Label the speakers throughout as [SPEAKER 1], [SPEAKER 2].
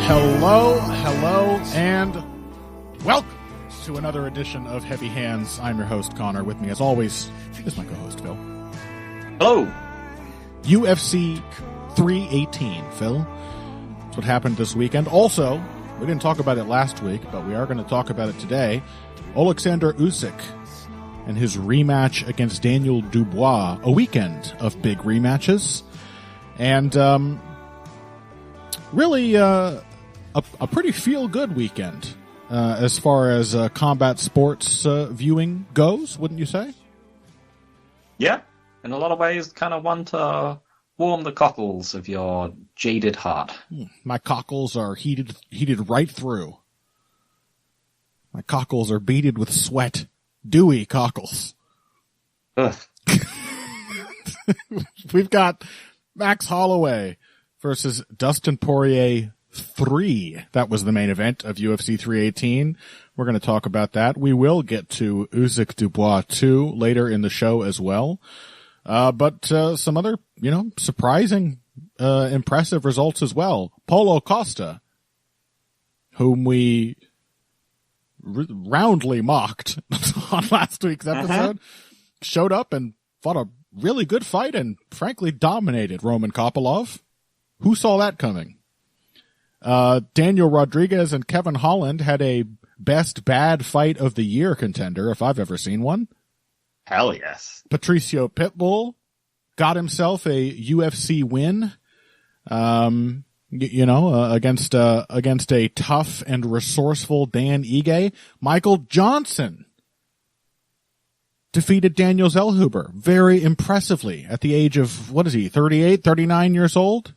[SPEAKER 1] Hello, and welcome to another edition of Heavy Hands. I'm your host, Connor. With me, as always, is my co-host, Phil.
[SPEAKER 2] Hello.
[SPEAKER 1] UFC 318, Phil. That's what happened this weekend. Also, we didn't talk about it last week, but we are going to talk about it today. Oleksandr Usyk and his rematch against Daniel Dubois. A weekend of big rematches. And, really, a pretty feel-good weekend as far as combat sports viewing goes, wouldn't you say?
[SPEAKER 2] Yeah, in a lot of ways, kind of one to warm the cockles of your jaded heart.
[SPEAKER 1] My cockles are heated right through. My cockles are beaded with sweat. Dewy cockles.
[SPEAKER 2] Ugh.
[SPEAKER 1] We've got Max Holloway versus Dustin Poirier 3. That was the main event of UFC 318. We're going to talk about that. We will get to Usyk Dubois 2 later in the show as well. But some other, surprising, impressive results as well. Paulo Costa, whom we roundly mocked on last week's episode, showed up and fought a really good fight and frankly dominated Roman Kopylov. Who saw that coming? Daniel Rodriguez and Kevin Holland had a best bad fight of the year contender, if I've ever seen one.
[SPEAKER 2] Hell yes.
[SPEAKER 1] Patricio Pitbull got himself a UFC win, against a tough and resourceful Dan Ige. Michael Johnson defeated Daniel Zellhuber very impressively at the age of, 38, 39 years old?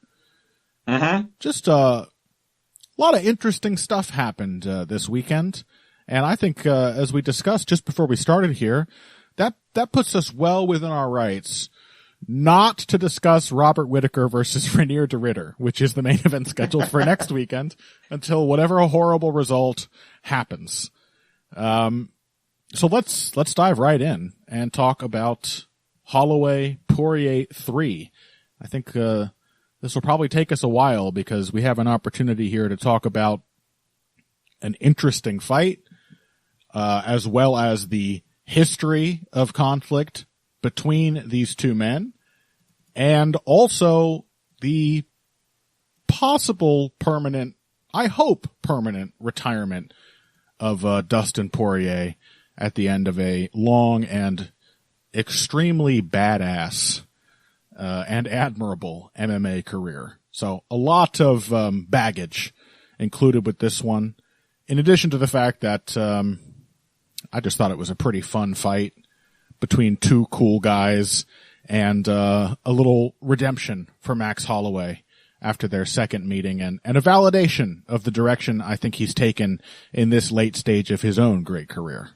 [SPEAKER 1] Just a lot of interesting stuff happened this weekend. And I think, as we discussed just before we started here, that puts us well within our rights not to discuss Robert Whittaker versus Rainier de Ridder, which is the main event scheduled for next weekend, until whatever a horrible result happens. So let's dive right in and talk about Holloway Poirier 3. I think this will probably take us a while because we have an opportunity here to talk about an interesting fight, as well as the history of conflict between these two men, and also the possible permanent, I hope permanent, retirement of Dustin Poirier at the end of a long and extremely badass and admirable MMA career. So a lot of baggage included with this one, in addition to the fact that I just thought it was a pretty fun fight between two cool guys, and a little redemption for Max Holloway after their second meeting, and a validation of the direction I think he's taken in this late stage of his own great career.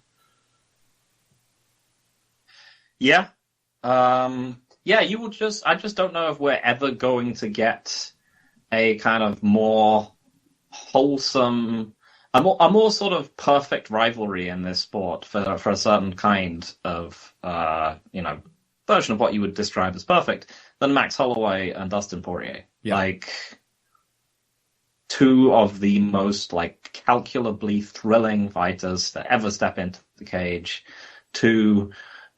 [SPEAKER 2] Yeah. I just don't know if we're ever going to get a kind of more wholesome, a more sort of perfect rivalry in this sport for a certain kind of, version of what you would describe as perfect than Max Holloway and Dustin Poirier.
[SPEAKER 1] Yeah.
[SPEAKER 2] Like, two of the most, calculably thrilling fighters to ever step into the cage. Two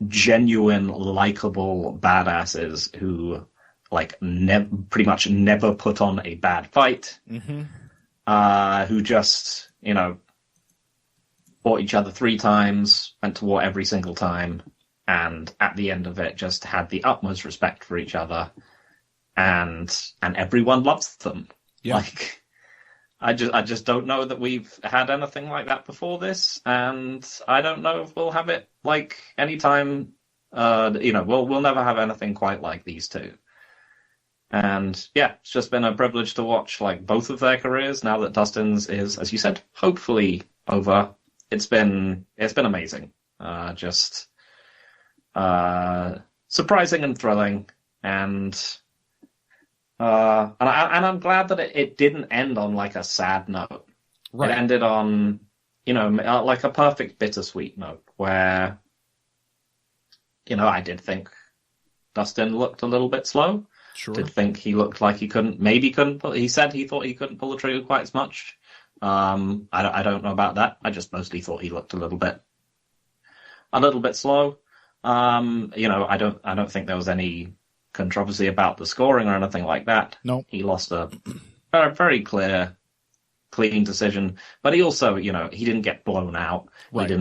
[SPEAKER 2] genuine, likable badasses who, pretty much never put on a bad fight. Who just, fought each other 3 times, went to war every single time, and at the end of it just had the utmost respect for each other, and everyone loves them.
[SPEAKER 1] Yeah.
[SPEAKER 2] I just don't know that we've had anything like that before this, and I don't know if we'll have it anytime. We'll never have anything quite like these two. And yeah, it's just been a privilege to watch both of their careers now that Dustin's is, as you said, hopefully over. It's been amazing. Surprising and thrilling, and I'm glad that it didn't end on a sad note. Right. It ended on, a perfect bittersweet note where, I did think Dustin looked a little bit slow.
[SPEAKER 1] Sure.
[SPEAKER 2] did think he looked like he couldn't pull. He said he thought he couldn't pull the trigger quite as much. I don't know about that. I just mostly thought he looked a little bit slow. I don't think there was any controversy about the scoring or anything like that.
[SPEAKER 1] No,
[SPEAKER 2] he lost a very clean decision, but he also, he didn't get blown out. Right. He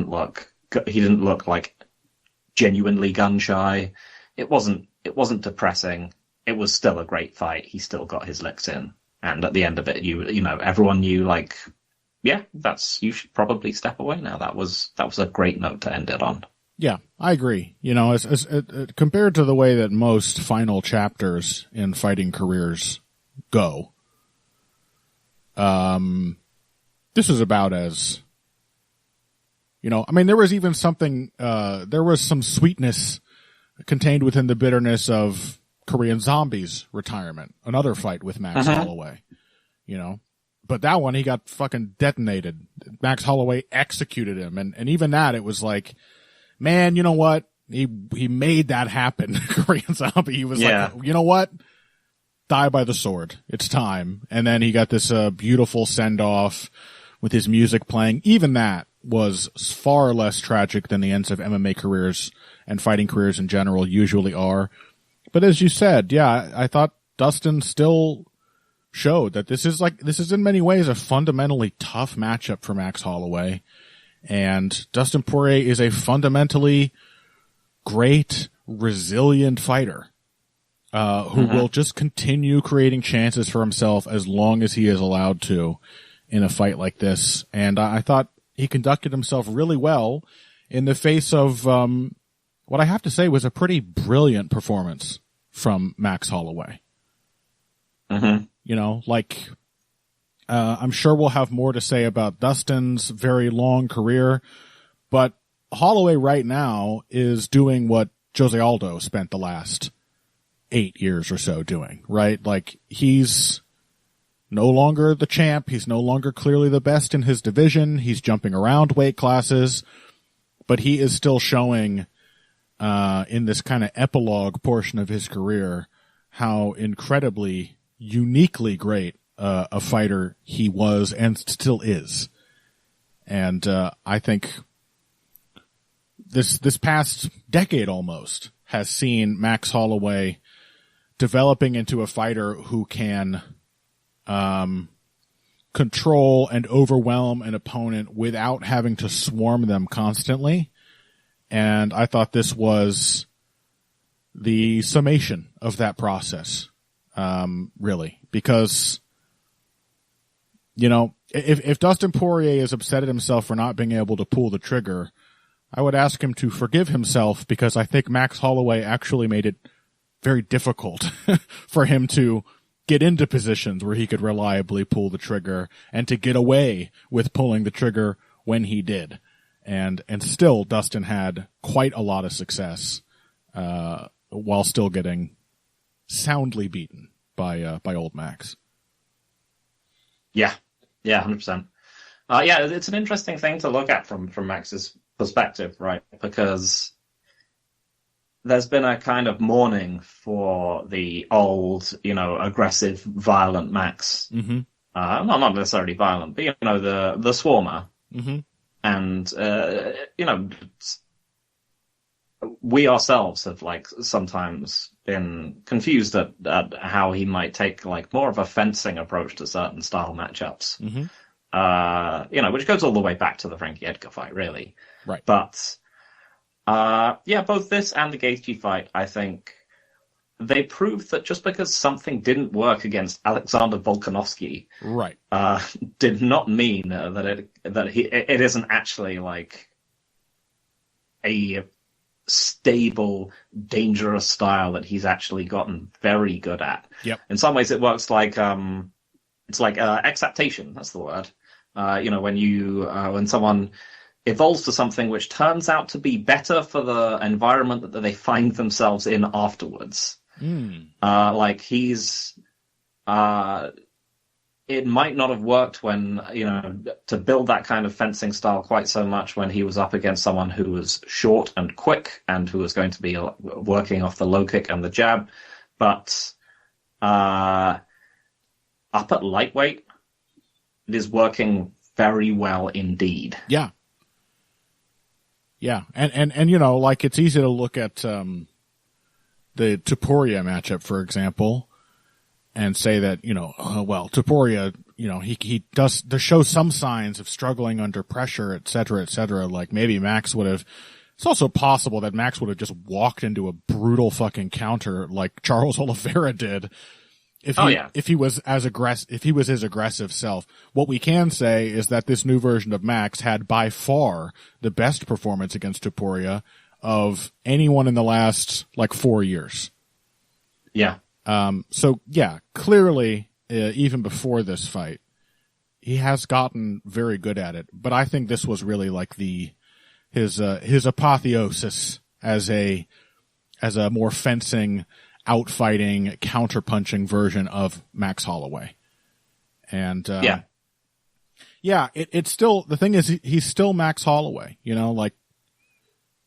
[SPEAKER 2] didn't look like genuinely gun shy. It wasn't depressing. It was still a great fight. He still got his licks in, and at the end of it, everyone knew, like, yeah, you should probably step away now. That was a great note to end it on.
[SPEAKER 1] Yeah, I agree. As compared to the way that most final chapters in fighting careers go, this is about as, there was even something, there was some sweetness contained within the bitterness of Korean Zombie's retirement, another fight with Max Holloway, But that one, he got fucking detonated. Max Holloway executed him, and even that, it was like, man, you know what? He made that happen. Korean Zombie. He was like, you know what? Die by the sword. It's time. And then he got this beautiful send-off with his music playing. Even that was far less tragic than the ends of MMA careers and fighting careers in general usually are. But as you said, yeah, I thought Dustin still showed that this is in many ways a fundamentally tough matchup for Max Holloway. And Dustin Poirier is a fundamentally great, resilient fighter who will just continue creating chances for himself as long as he is allowed to in a fight like this. And I thought he conducted himself really well in the face of what I have to say was a pretty brilliant performance from Max Holloway. I'm sure we'll have more to say about Dustin's very long career, but Holloway right now is doing what Jose Aldo spent the last 8 years or so doing, right? Like, he's no longer the champ. He's no longer clearly the best in his division. He's jumping around weight classes, but he is still showing in this kind of epilogue portion of his career how incredibly, uniquely great a fighter he was and still is. And I think this past decade almost has seen Max Holloway developing into a fighter who can control and overwhelm an opponent without having to swarm them constantly. And I thought this was the summation of that process, really, because if Dustin Poirier is upset at himself for not being able to pull the trigger, I would ask him to forgive himself, because I think Max Holloway actually made it very difficult for him to get into positions where he could reliably pull the trigger and to get away with pulling the trigger when he did. And still Dustin had quite a lot of success, while still getting soundly beaten by old Max.
[SPEAKER 2] Yeah, 100%. It's an interesting thing to look at from Max's perspective, right? Because there's been a kind of mourning for the old, aggressive, violent Max. Not necessarily violent, but the swarmer. And we ourselves have sometimes been confused at how he might take more of a fencing approach to certain style matchups. Which goes all the way back to the Frankie Edgar fight, really.
[SPEAKER 1] Right.
[SPEAKER 2] But both this and the Gaethje fight, I think they proved that just because something didn't work against Alexander Volkanovski,
[SPEAKER 1] right,
[SPEAKER 2] did not mean that it isn't actually a stable, dangerous style that he's actually gotten very good at.
[SPEAKER 1] Yep.
[SPEAKER 2] In some ways, it works it's like acceptation. That's the word. When someone evolves to something which turns out to be better for the environment that they find themselves in afterwards. It might not have worked when, to build that kind of fencing style quite so much when he was up against someone who was short and quick and who was going to be working off the low kick and the jab. But Up at lightweight, it is working very well indeed.
[SPEAKER 1] Yeah. Yeah. And you know, like, it's easy to look at the Topuria matchup, for example, and say that, you know, well, Topuria, you know, he does show some signs of struggling under pressure, et cetera, like maybe Max would have. It's also possible that Max would have just walked into a brutal fucking counter like Charles Oliveira did if he was his aggressive self. What we can say is that this new version of Max had by far the best performance against Topuria of anyone in the last like 4 years.
[SPEAKER 2] Yeah.
[SPEAKER 1] So yeah, clearly, even before this fight, he has gotten very good at it. But I think this was really like his apotheosis as a more fencing, outfighting, counterpunching version of Max Holloway. And it's still, the thing is, he's still Max Holloway. You know, like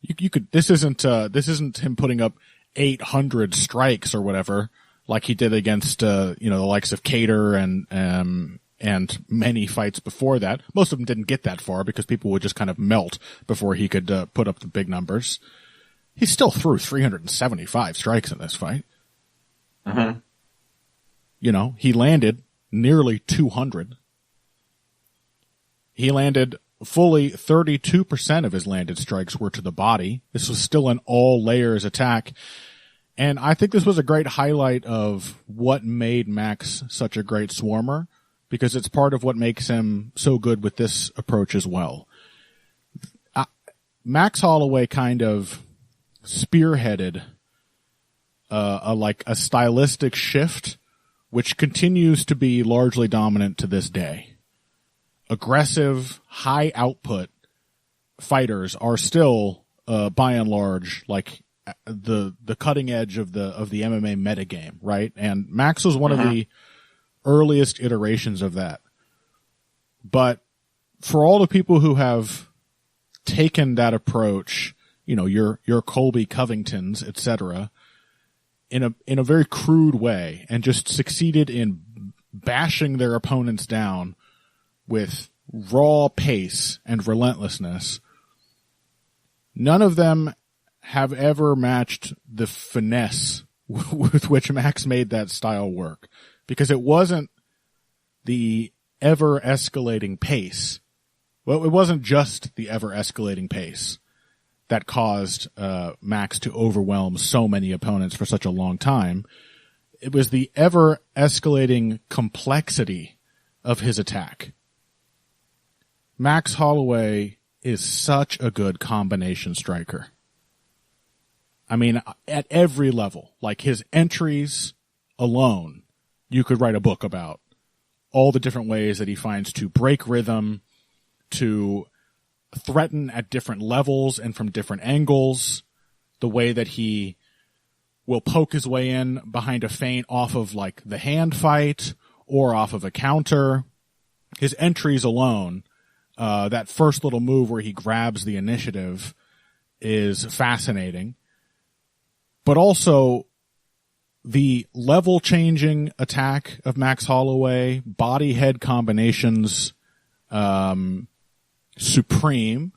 [SPEAKER 1] you could. This isn't him putting up 800 strikes or whatever, like he did against the likes of Cater and many fights before that. Most of them didn't get that far because people would just kind of melt before he could put up the big numbers. He still threw 375 strikes in this fight.
[SPEAKER 2] Mm-hmm.
[SPEAKER 1] You know, he landed nearly 200. He landed fully 32% of his landed strikes were to the body. This was still an all layers attack. And I think this was a great highlight of what made Max such a great swarmer, because it's part of what makes him so good with this approach as well. Max Holloway kind of spearheaded a stylistic shift, which continues to be largely dominant to this day. Aggressive, high output fighters are still, by and large, like the cutting edge of the MMA metagame, right? And Max was one of the earliest iterations of that. But for all the people who have taken that approach, you know, your Colby Covingtons, etc., in a very crude way, and just succeeded in bashing their opponents down with raw pace and relentlessness, none of them have ever matched the finesse with which Max made that style work. Because it wasn't the ever-escalating pace. Well, it wasn't just the ever-escalating pace that caused Max to overwhelm so many opponents for such a long time. It was the ever-escalating complexity of his attack. Max Holloway is such a good combination striker. I mean, at every level, like his entries alone, you could write a book about all the different ways that he finds to break rhythm, to threaten at different levels and from different angles, the way that he will poke his way in behind a feint off of like the hand fight or off of a counter. His entries alone, that first little move where he grabs the initiative, is fascinating. But also the level changing attack of Max Holloway, body head combinations, supreme,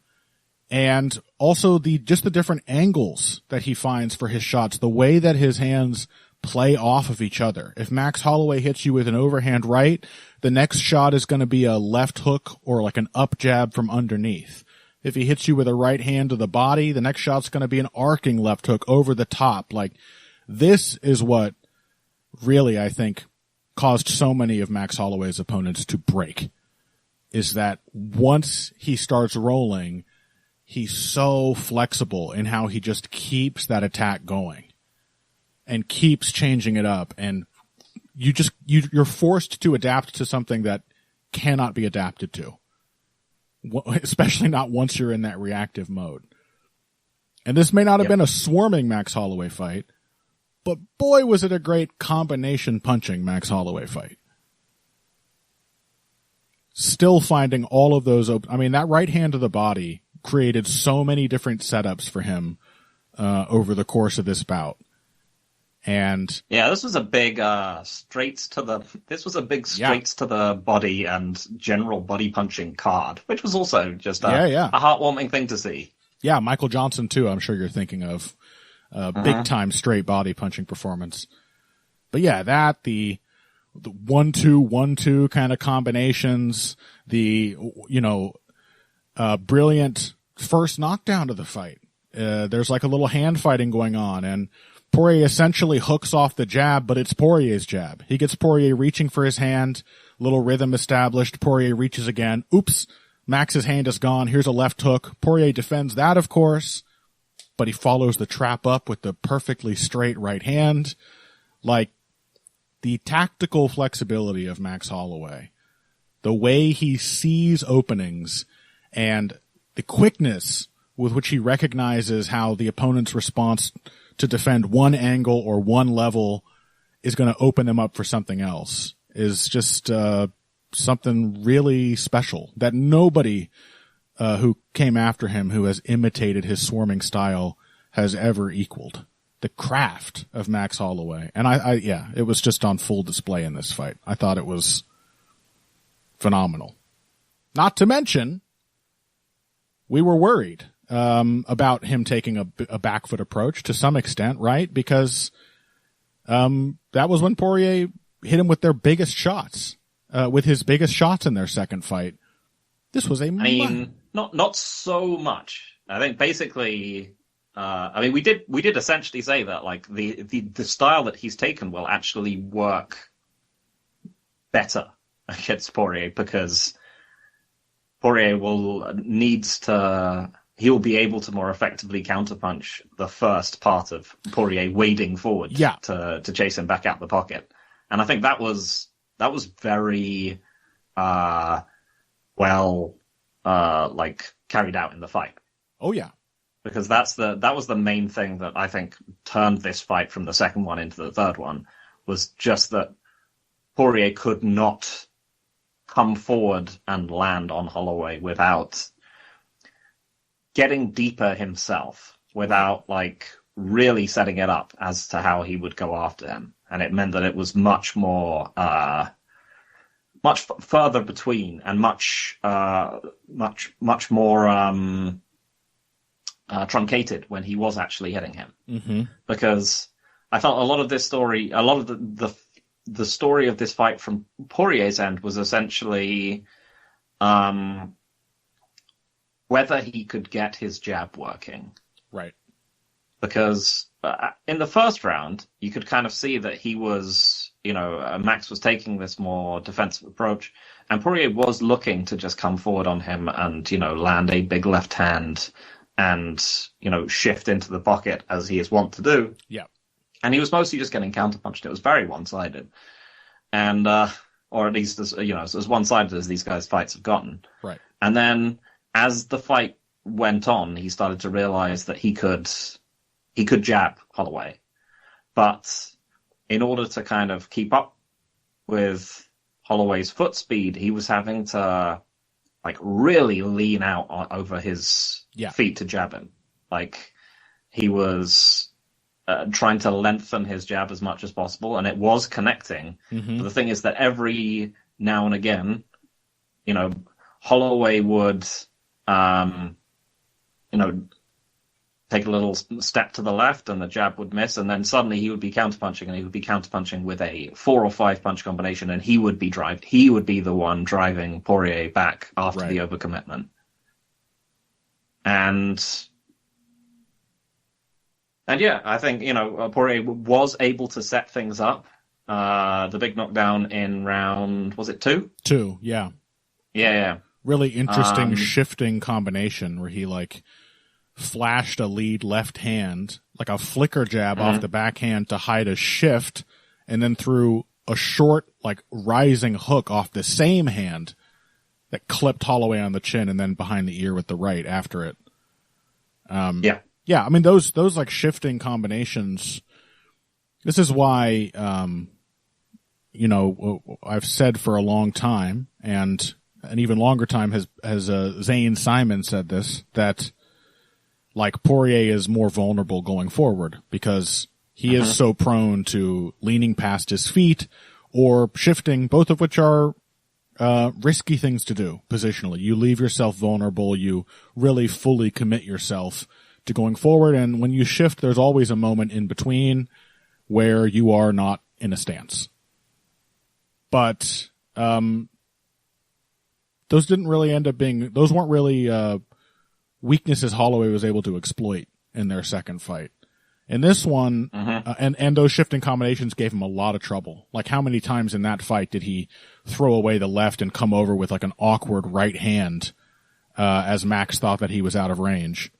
[SPEAKER 1] and also the different angles that he finds for his shots, the way that his hands play off of each other. If Max Holloway hits you with an overhand right, the next shot is going to be a left hook or like an up jab from underneath. If he hits you with a right hand to the body, the next shot's going to be an arcing left hook over the top. Like, this is what really, I think, caused so many of Max Holloway's opponents to break, is that once he starts rolling, he's so flexible in how he just keeps that attack going and keeps changing it up. And you're forced to adapt to something that cannot be adapted to, especially not once you're in that reactive mode. And this may not have been a swarming Max Holloway fight, but boy, was it a great combination punching Max Holloway fight. Still finding all of those I mean, that right hand to the body created so many different setups for him over the course of this bout. And
[SPEAKER 2] yeah, this was a big straights to the body and general body punching card, which was also just a heartwarming thing to see.
[SPEAKER 1] Yeah, Michael Johnson too. I'm sure you're thinking of big time straight body punching performance. But yeah, the 1-2 kind of combinations, brilliant first knockdown of the fight. There's like a little hand fighting going on, and Poirier essentially hooks off the jab, but it's Poirier's jab. He gets Poirier reaching for his hand, little rhythm established. Poirier reaches again. Oops, Max's hand is gone. Here's a left hook. Poirier defends that, of course, but he follows the trap up with the perfectly straight right hand. Like, the tactical flexibility of Max Holloway, the way he sees openings, and the quickness with which he recognizes how the opponent's response to defend one angle or one level is going to open them up for something else is just something really special that nobody who came after him who has imitated his swarming style has ever equaled. The craft of Max Holloway. And it was just on full display in this fight. I thought it was phenomenal. Not to mention, we were worried about him taking a back foot approach to some extent, right? Because that was when Poirier hit him with their biggest shots, with his biggest shots in their second fight. This was
[SPEAKER 2] not so much. I think basically, we did essentially say that like the style that he's taken will actually work better against Poirier, because Poirier he will be able to more effectively counterpunch the first part of Poirier wading forward to chase him back out the pocket. And I think that was very carried out in the fight.
[SPEAKER 1] Oh yeah.
[SPEAKER 2] Because that was the main thing that I think turned this fight from the second one into the third one, was just that Poirier could not come forward and land on Holloway without getting deeper himself, without like really setting it up as to how he would go after him. And it meant that it was much more, much further between, and much more truncated when he was actually hitting him.
[SPEAKER 1] Mm-hmm.
[SPEAKER 2] Because I felt a lot of this story, a lot of the story of this fight from Poirier's end was essentially whether he could get his jab working.
[SPEAKER 1] Right.
[SPEAKER 2] Because in the first round, you could kind of see that he was, Max was taking this more defensive approach, and Poirier was looking to just come forward on him and, land a big left hand and, shift into the pocket as he is wont to do.
[SPEAKER 1] Yeah.
[SPEAKER 2] And he was mostly just getting counterpunched. It was very one-sided. And, or at least as one-sided as these guys' fights have gotten.
[SPEAKER 1] Right.
[SPEAKER 2] And then as the fight went on, he started to realize that he could jab Holloway. But in order to kind of keep up with Holloway's foot speed, he was having to like really lean out over his feet to jab him. Like he was trying to lengthen his jab as much as possible, and it was connecting.
[SPEAKER 1] Mm-hmm.
[SPEAKER 2] But the thing is that every now and again, Holloway would, take a little step to the left and the jab would miss, and then suddenly he would be counterpunching, and he would be counterpunching with a 4 or 5 punch combination, and he would be the one driving Poirier back after the overcommitment. And yeah, I think, Poirier was able to set things up. The big knockdown in round, was it 2?
[SPEAKER 1] 2, yeah.
[SPEAKER 2] Yeah.
[SPEAKER 1] Really interesting shifting combination where he flashed a lead left hand, like a flicker jab off the backhand to hide a shift, and then threw a short, rising hook off the same hand that clipped Holloway on the chin and then behind the ear with the right after it. Yeah, I mean, those shifting combinations, this is why, I've said for a long time, and an even longer time has Zane Simon said this, that Poirier is more vulnerable going forward because he is so prone to leaning past his feet or shifting, both of which are risky things to do positionally. You leave yourself vulnerable. You really fully commit yourself to going forward. And when you shift, there's always a moment in between where you are not in a stance. But those didn't really end up being, those weren't really weaknesses Holloway was able to exploit in their second fight. In this one, and those shifting combinations gave him a lot of trouble. Like, how many times in that fight did he throw away the left and come over with like an awkward right hand as Max thought that he was out of range?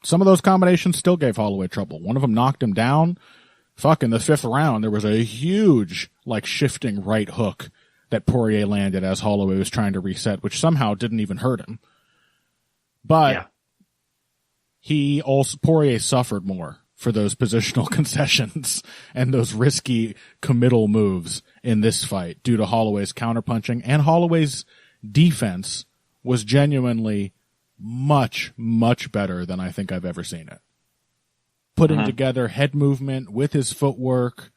[SPEAKER 1] Some of those combinations still gave Holloway trouble. One of them knocked him down. Fuck, in the fifth round, there was a huge, like, shifting right hook that Poirier landed as Holloway was trying to reset, which somehow didn't even hurt him. But Poirier suffered more for those positional concessions and those risky committal moves in this fight due to Holloway's counterpunching, and Holloway's defense was genuinely much, much better than I think I've ever seen it. Putting together head movement with his footwork.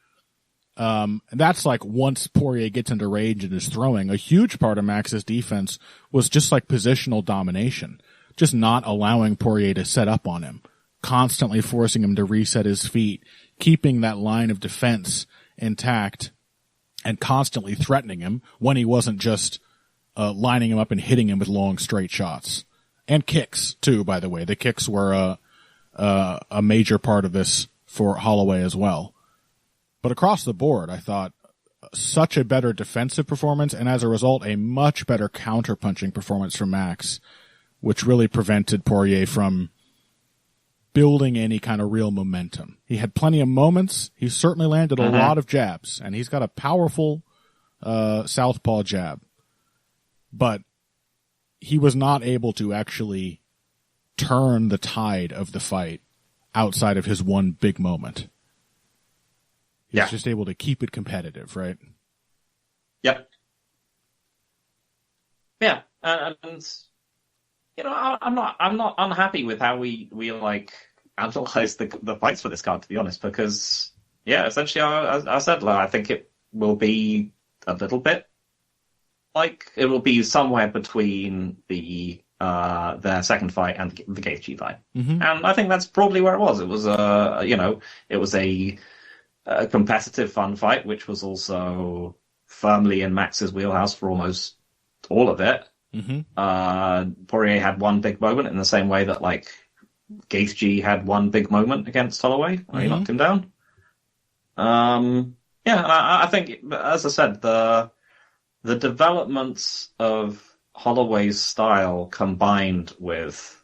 [SPEAKER 1] And that's like once Poirier gets into range and is throwing, a huge part of Max's defense was just like positional domination. Just not allowing Poirier to set up on him, constantly forcing him to reset his feet, keeping that line of defense intact, and constantly threatening him when he wasn't just lining him up and hitting him with long straight shots. And kicks, too, by the way. The kicks were a major part of this for Holloway as well. But across the board, I thought such a better defensive performance, and as a result, a much better counter-punching performance from Max, which really prevented Poirier from building any kind of real momentum. He had plenty of moments. He certainly landed a lot of jabs, and he's got a powerful southpaw jab. But he was not able to actually turn the tide of the fight outside of his one big moment. He's just able to keep it competitive, right?
[SPEAKER 2] Yep. Yeah, and you know, I'm not unhappy with how we like analyze the fights for this card, to be honest, because essentially I said, like, I think it will be a little bit like it will be somewhere between their second fight and the Gaethje fight, and I think that's probably where it was. It was it was a competitive, fun fight, which was also firmly in Max's wheelhouse for almost all of it. Poirier had one big moment in the same way that, like, Gaethje had one big moment against Holloway where he knocked him down. I think, as I said, the developments of Holloway's style combined with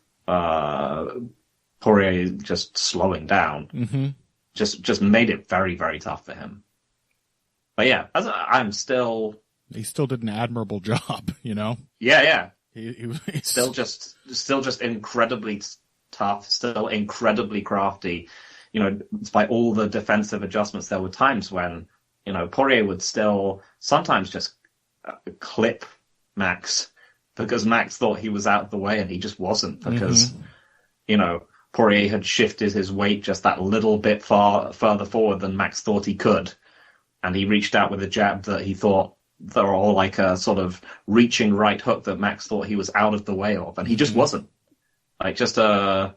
[SPEAKER 2] Poirier just slowing down just made it very, very tough for him. But yeah, he
[SPEAKER 1] still did an admirable job, you know?
[SPEAKER 2] Yeah.
[SPEAKER 1] He's
[SPEAKER 2] still just incredibly tough, still incredibly crafty. You know, despite all the defensive adjustments, there were times when, you know, Poirier would still sometimes just clip Max because Max thought he was out of the way and he just wasn't, because, you know, Poirier had shifted his weight just that little bit further forward than Max thought he could. And he reached out with a jab that he thought they were all like a sort of reaching right hook that Max thought he was out of the way of, and he just wasn't. Like, still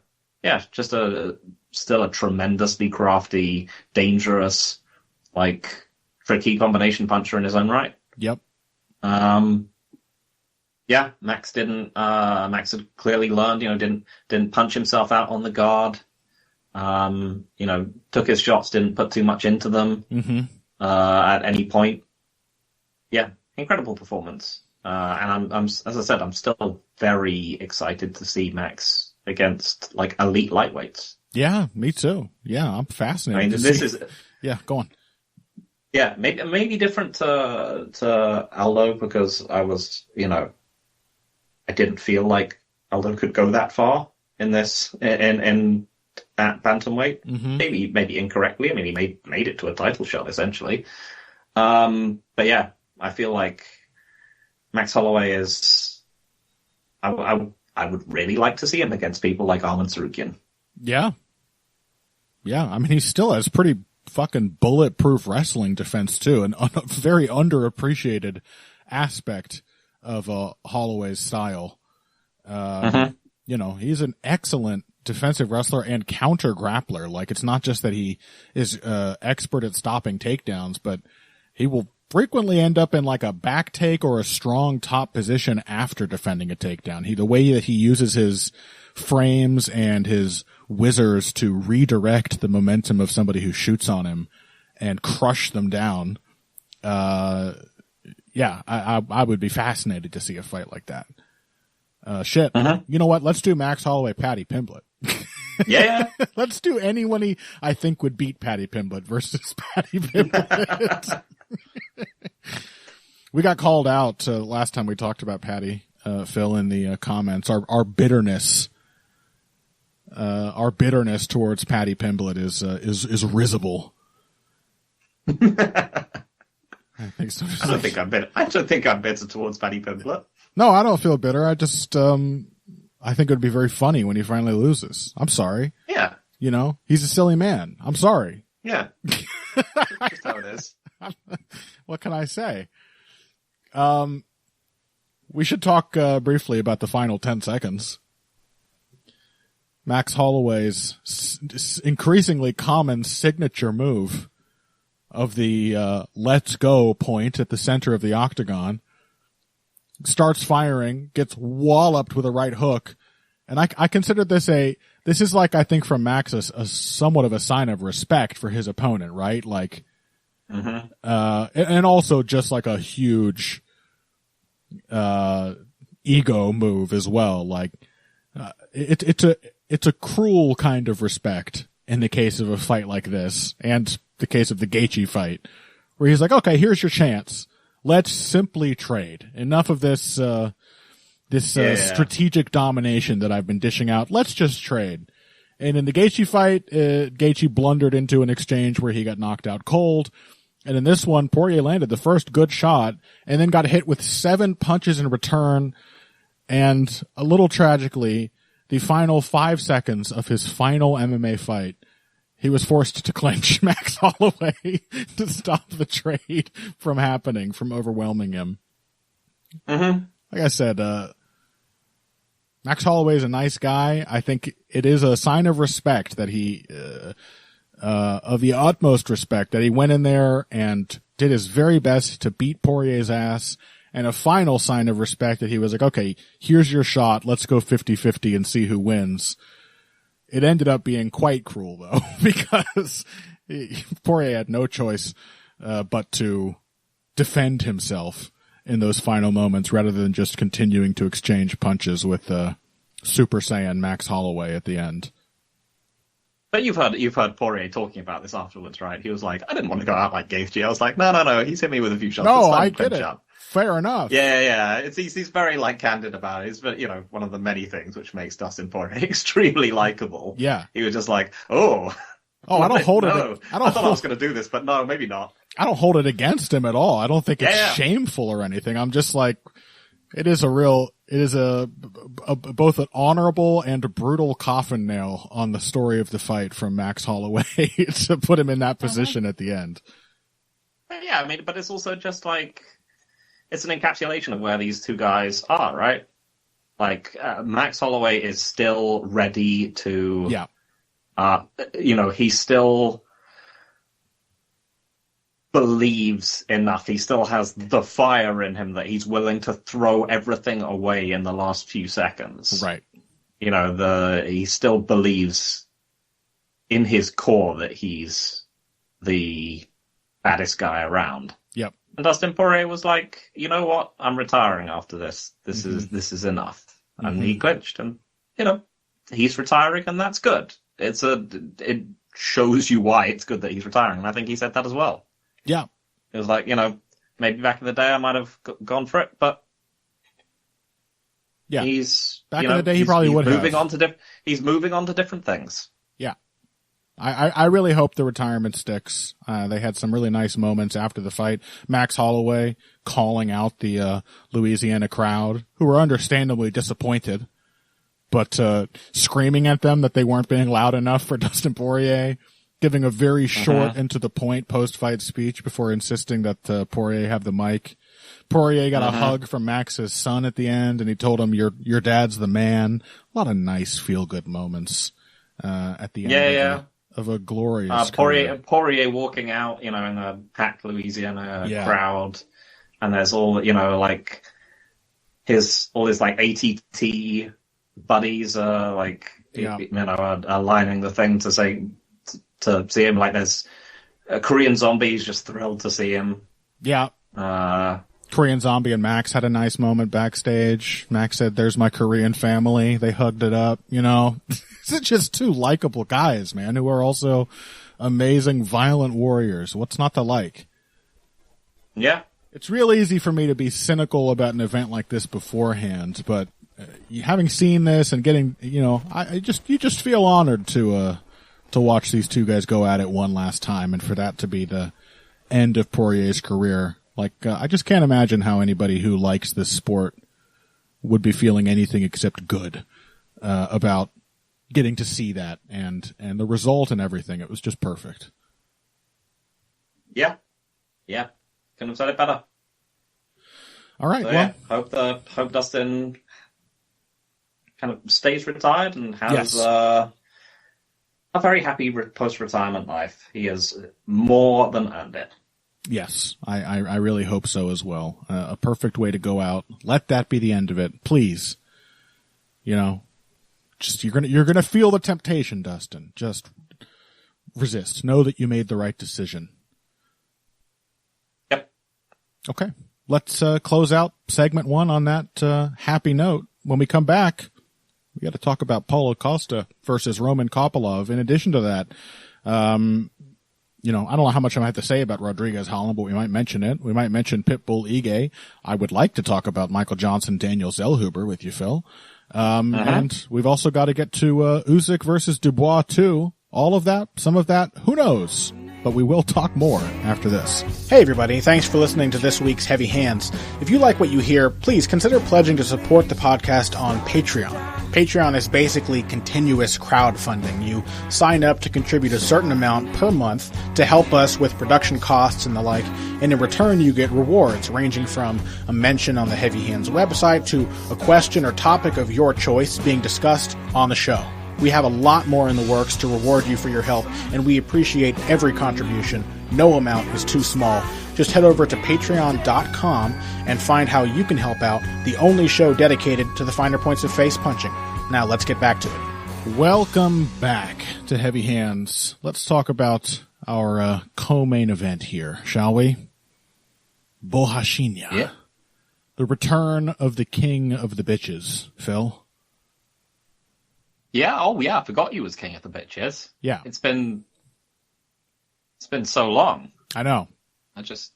[SPEAKER 2] a tremendously crafty, dangerous, like, tricky combination puncher in his own right.
[SPEAKER 1] Yep.
[SPEAKER 2] Max didn't. Max had clearly learned. You know, didn't punch himself out on the guard. You know, took his shots, didn't put too much into them at any point. Yeah, incredible performance. And I'm as I said, I'm still very excited to see Max against, like, elite lightweights.
[SPEAKER 1] Yeah, me too. Yeah, I'm fascinated.
[SPEAKER 2] I mean, is
[SPEAKER 1] go on.
[SPEAKER 2] Yeah, maybe different to Aldo, because I was, you know, I didn't feel like Aldo could go that far in this in at bantamweight. Maybe incorrectly. I mean, he made it to a title shot essentially. But yeah, I feel like Max Holloway is. I would really like to see him against people like Arman Tsarukyan.
[SPEAKER 1] Yeah. Yeah, I mean, he still has pretty fucking bulletproof wrestling defense too, and a very underappreciated aspect of Holloway's style. You know, he's an excellent defensive wrestler and counter grappler. Like, it's not just that he is expert at stopping takedowns, but he will frequently end up in like a back take or a strong top position after defending a takedown. The way that he uses his frames and his whizzers to redirect the momentum of somebody who shoots on him and crush them down. I would be fascinated to see a fight like that. You know what? Let's do Max Holloway, Paddy Pimblett.
[SPEAKER 2] Yeah.
[SPEAKER 1] Let's do anyone I think would beat Paddy Pimblett versus Paddy Pimblett. We got called out last time we talked about Paddy, Phil, in the comments. Our bitterness towards Paddy Pimblett is risible. I think so.
[SPEAKER 2] I don't think I'm bitter towards Paddy Pimblett.
[SPEAKER 1] No, I don't feel bitter. I just, I think it would be very funny when he finally loses. I'm sorry.
[SPEAKER 2] Yeah.
[SPEAKER 1] You know, he's a silly man. I'm sorry.
[SPEAKER 2] Yeah. That's how it is.
[SPEAKER 1] What can I say? We should talk briefly about the final 10 seconds. Max Holloway's increasingly common signature move of the let's go point at the center of the octagon. Starts firing, gets walloped with a right hook. And I consider this is like, I think from Max, a somewhat of a sign of respect for his opponent, right? Like, and also just like a huge, ego move as well. Like, it's a cruel kind of respect in the case of a fight like this and the case of the Gaethje fight, where he's like, okay, here's your chance. Let's simply trade. Enough of this strategic domination that I've been dishing out. Let's just trade. And in the Gaethje fight, Gaethje blundered into an exchange where he got knocked out cold. And in this one, Poirier landed the first good shot and then got hit with 7 punches in return. And a little tragically, the final 5 seconds of his final MMA fight, he was forced to clinch Max Holloway to stop the trade from happening, from overwhelming him. Like I said, Max Holloway is a nice guy. I think it is a sign of respect that he, of the utmost respect, that he went in there and did his very best to beat Poirier's ass. And a final sign of respect that he was like, okay, here's your shot. Let's go 50-50 and see who wins. It ended up being quite cruel, though, because Poirier had no choice but to defend himself in those final moments rather than just continuing to exchange punches with Super Saiyan Max Holloway at the end.
[SPEAKER 2] But you've heard Poirier talking about this afterwards, right? He was like, I didn't want to go out like Gaethje. I was like, no, he's hit me with a few shots.
[SPEAKER 1] No, I get it. Fair enough.
[SPEAKER 2] Yeah. He's very like candid about it. It's one of the many things which makes Dustin Poirier extremely likable.
[SPEAKER 1] Yeah.
[SPEAKER 2] He was just like, I don't hold it. I thought I was going to do this, but no, maybe not.
[SPEAKER 1] I don't hold it against him at all. I don't think it's shameful or anything. I'm just like, it is a both an honorable and a brutal coffin nail on the story of the fight from Max Holloway to put him in that position at the end.
[SPEAKER 2] Yeah, I mean, but it's also just like, it's an encapsulation of where these two guys are, right? Like, Max Holloway is still ready to, he still believes enough. He still has the fire in him that he's willing to throw everything away in the last few seconds.
[SPEAKER 1] Right.
[SPEAKER 2] He still believes in his core that he's the baddest guy around.
[SPEAKER 1] Yep.
[SPEAKER 2] And Dustin Poirier was like, you know what? I'm retiring after this. This is enough. And he clinched, and he's retiring, and that's good. It shows you why it's good that he's retiring, and I think he said that as well.
[SPEAKER 1] Yeah.
[SPEAKER 2] It was like, maybe back in the day I might have gone for it, but he's
[SPEAKER 1] back in the day he probably would have.
[SPEAKER 2] He's moving on to different things.
[SPEAKER 1] Yeah. I really hope the retirement sticks. They had some really nice moments after the fight. Max Holloway calling out the Louisiana crowd, who were understandably disappointed, but screaming at them that they weren't being loud enough for Dustin Poirier. giving a very short and to the point post-fight speech before insisting that Poirier have the mic. Poirier got a hug from Max's son at the end, and he told him, your dad's the man. A lot of nice feel-good moments at the end of a glorious
[SPEAKER 2] Poirier walking out, in a packed Louisiana crowd, and there's all, like all his like ATT buddies are like, are lining the thing to see him. Like there's a Korean Zombie. He's just thrilled to see him.
[SPEAKER 1] Yeah. Korean Zombie and Max had a nice moment backstage. Max said, "There's my Korean family." They hugged it up. It's just two likable guys, man, who are also amazing, violent warriors. What's not to like?
[SPEAKER 2] Yeah.
[SPEAKER 1] It's real easy for me to be cynical about an event like this beforehand, but having seen this and getting, you just feel honored to watch these two guys go at it one last time, and for that to be the end of Poirier's career. Like, I just can't imagine how anybody who likes this sport would be feeling anything except good about getting to see that and the result and everything. It was just perfect.
[SPEAKER 2] Yeah. Couldn't have said it better.
[SPEAKER 1] All right.
[SPEAKER 2] So, hope Dustin kind of stays retired and has a very happy post-retirement life. He has more than earned it.
[SPEAKER 1] Yes, I really hope so as well. A perfect way to go out. Let that be the end of it, please. Just you're gonna feel the temptation, Dustin. Just resist. Know that you made the right decision.
[SPEAKER 2] Yep.
[SPEAKER 1] Okay, let's close out segment 1 on that happy note. When we come back, we got to talk about Paulo Costa versus Roman Kopylov. In addition to that, I don't know how much I have to say about Rodriguez Holland, but we might mention it. We might mention Pitbull Ige. I would like to talk about Michael Johnson, Daniel Zellhuber with you, Phil. And we've also got to get to Usyk versus Dubois too. All of that, some of that, who knows? But we will talk more after this. Hey everybody, thanks for listening to this week's Heavy Hands. If you like what you hear, please consider pledging to support the podcast on Patreon. Patreon is basically continuous crowdfunding. You sign up to contribute a certain amount per month to help us with production costs and the like, and in return you get rewards ranging from a mention on the Heavy Hands website to a question or topic of your choice being discussed on the show. We have a lot more in the works to reward you for your help, and we appreciate every contribution. No amount is too small. Just head over to patreon.com and find how you can help out, the only show dedicated to the finer points of face punching. Now let's get back to it. Welcome back to Heavy Hands. Let's talk about our co-main event here, shall we? Bohashinya.
[SPEAKER 2] Yeah.
[SPEAKER 1] The return of the king of the bitches, Phil.
[SPEAKER 2] Yeah, I forgot he was king of the bitches.
[SPEAKER 1] Yeah.
[SPEAKER 2] It's been so long.
[SPEAKER 1] I know.
[SPEAKER 2] The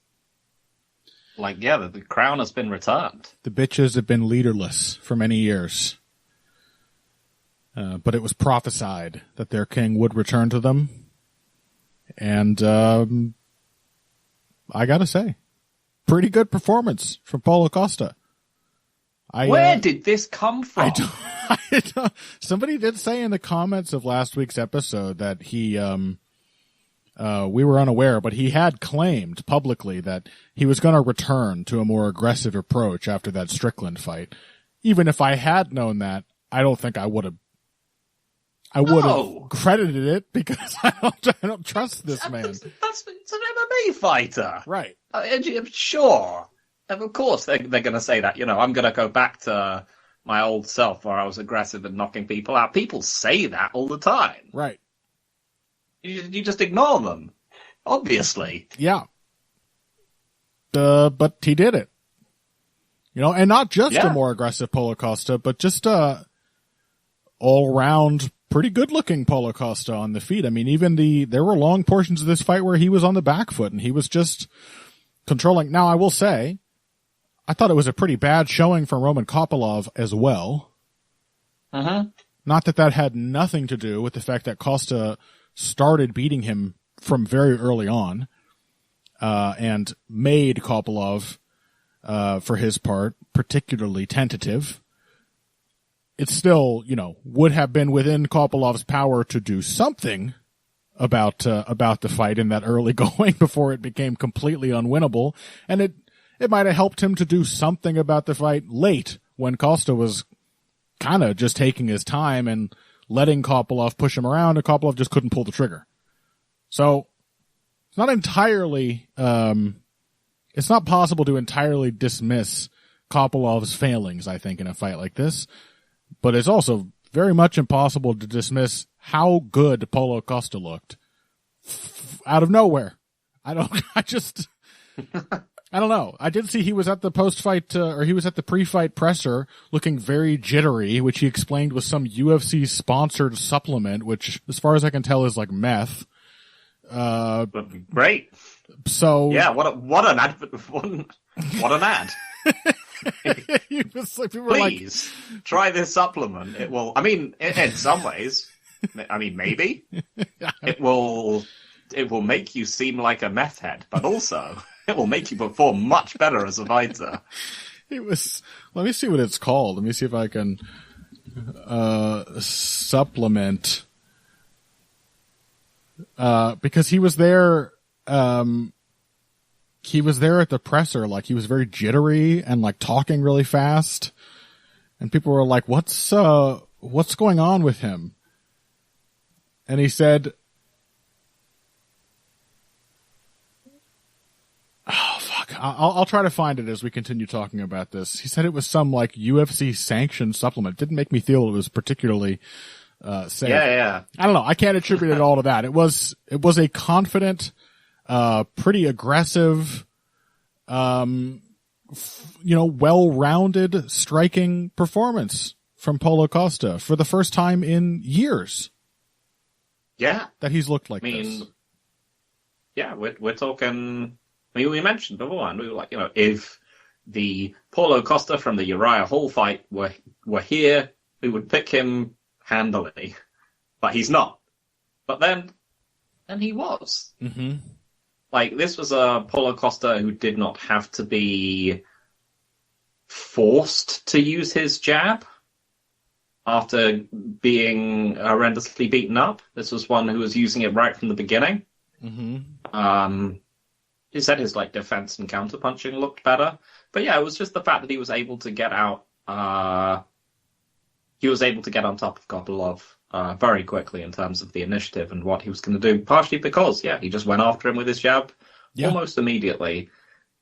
[SPEAKER 2] crown has been returned.
[SPEAKER 1] The bitches have been leaderless for many years. But it was prophesied that their king would return to them. And I gotta say, pretty good performance from Paulo Costa.
[SPEAKER 2] Where did this come from?
[SPEAKER 1] Somebody did say in the comments of last week's episode that he, we were unaware, but he had claimed publicly that he was going to return to a more aggressive approach after that Strickland fight. Even if I had known that, I don't think I would have. I would have credited it because I don't trust this man.
[SPEAKER 2] It's an MMA fighter,
[SPEAKER 1] right?
[SPEAKER 2] I'm sure. Of course, they're going to say that. I'm going to go back to my old self where I was aggressive and knocking people out. People say that all the time.
[SPEAKER 1] Right.
[SPEAKER 2] You just ignore them, obviously.
[SPEAKER 1] Yeah. But he did it. And not just a more aggressive Paulo Costa, but just all-round pretty good-looking Paulo Costa on the feet. I mean, even there were long portions of this fight where he was on the back foot and he was just controlling. Now, I will say, I thought it was a pretty bad showing from Roman Kopylov as well. Not that had nothing to do with the fact that Costa started beating him from very early on, and made Kopylov, for his part, particularly tentative. It still, would have been within Kopylov's power to do something about the fight in that early going before it became completely unwinnable. And it might have helped him to do something about the fight late when Costa was kind of just taking his time and letting Kopylov push him around, and Kopylov just couldn't pull the trigger. So it's not entirely, it's not possible to entirely dismiss Kopylov's failings, I think, in a fight like this, but it's also very much impossible to dismiss how good Paulo Costa looked out of nowhere. I don't know. I did see he was at the post-fight, or he was at the pre-fight presser looking very jittery, which he explained was some UFC-sponsored supplement, which, as far as I can tell, is like meth.
[SPEAKER 2] Great.
[SPEAKER 1] So.
[SPEAKER 2] Yeah, what an ad. What an ad. Please, try this supplement. It will, I mean, in some ways, I mean, maybe. It will make you seem like a meth head, but also it will make you perform much better as a fighter.
[SPEAKER 1] Let me see what it's called. Let me see if I can supplement. Because he was there at the presser, like he was very jittery and like talking really fast. And people were like, what's going on with him? And he said, oh, fuck. I'll try to find it as we continue talking about this. He said it was some like UFC sanctioned supplement. It didn't make me feel it was particularly safe.
[SPEAKER 2] Yeah.
[SPEAKER 1] I don't know. I can't attribute it all to that. It was a confident, pretty aggressive, well-rounded striking performance from Paulo Costa for the first time in years.
[SPEAKER 2] Yeah.
[SPEAKER 1] That he's looked like this.
[SPEAKER 2] Yeah, we're talking, I mean, we mentioned before, and we were like, if the Paulo Costa from the Uriah Hall fight were here, we would pick him handily. But he's not. But then he was.
[SPEAKER 1] Mm-hmm.
[SPEAKER 2] Like, this was a Paulo Costa who did not have to be forced to use his jab after being horrendously beaten up. This was one who was using it right from the beginning.
[SPEAKER 1] Mm-hmm.
[SPEAKER 2] He said his defense and counterpunching looked better. But yeah, it was just the fact that he was able to get out. He was able to get on top of Kopylov very quickly in terms of the initiative and what he was going to do. Partially because, he just went after him with his jab almost immediately.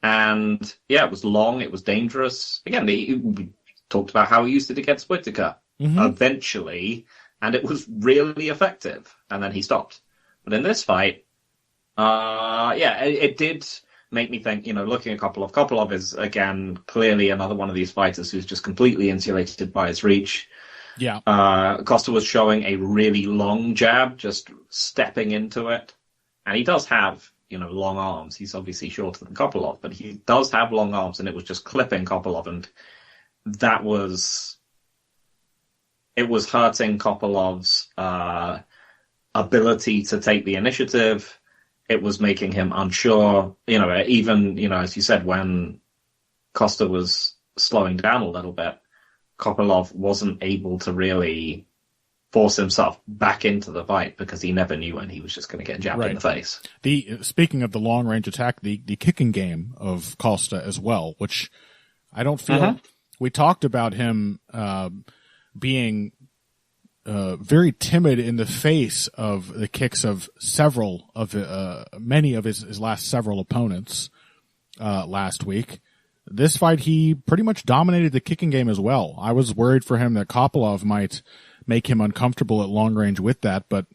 [SPEAKER 2] And it was long, it was dangerous. Again, we talked about how he used it against Whittaker eventually, and it was really effective. And then he stopped. But in this fight, it did make me think, looking at Kopylov. Kopylov is, again, clearly another one of these fighters who's just completely insulated by his reach.
[SPEAKER 1] Yeah.
[SPEAKER 2] Costa was showing a really long jab, just stepping into it. And he does have, long arms. He's obviously shorter than Kopylov, but he does have long arms, and it was just clipping Kopylov, and it was hurting Kopylov's ability to take the initiative. It was making him unsure. Even, as you said, when Costa was slowing down a little bit, Kopylov wasn't able to really force himself back into the fight because he never knew when he was just going to get jabbed in the face.
[SPEAKER 1] Speaking of the long range attack, the kicking game of Costa as well, which I don't feel we talked about him being very timid in the face of the kicks of many of his last several opponents last week. This fight, he pretty much dominated the kicking game as well. I was worried for him that Kopylov might make him uncomfortable at long range with that, but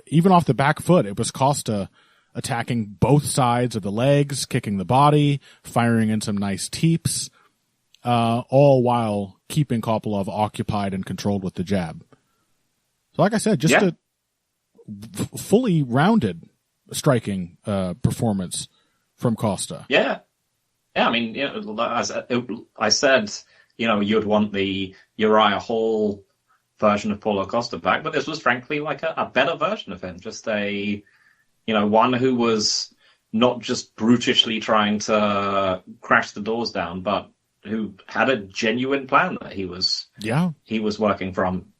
[SPEAKER 1] even off the back foot, it was Costa attacking both sides of the legs, kicking the body, firing in some nice teeps, all while keeping Kopylov occupied and controlled with the jab. So like I said, just a fully rounded striking performance from Costa.
[SPEAKER 2] Yeah. Yeah, I mean, as I said, you'd want the Uriah Hall version of Paulo Costa back, but this was frankly like a better version of him. Just one who was not just brutishly trying to crash the doors down, but who had a genuine plan that he was working from.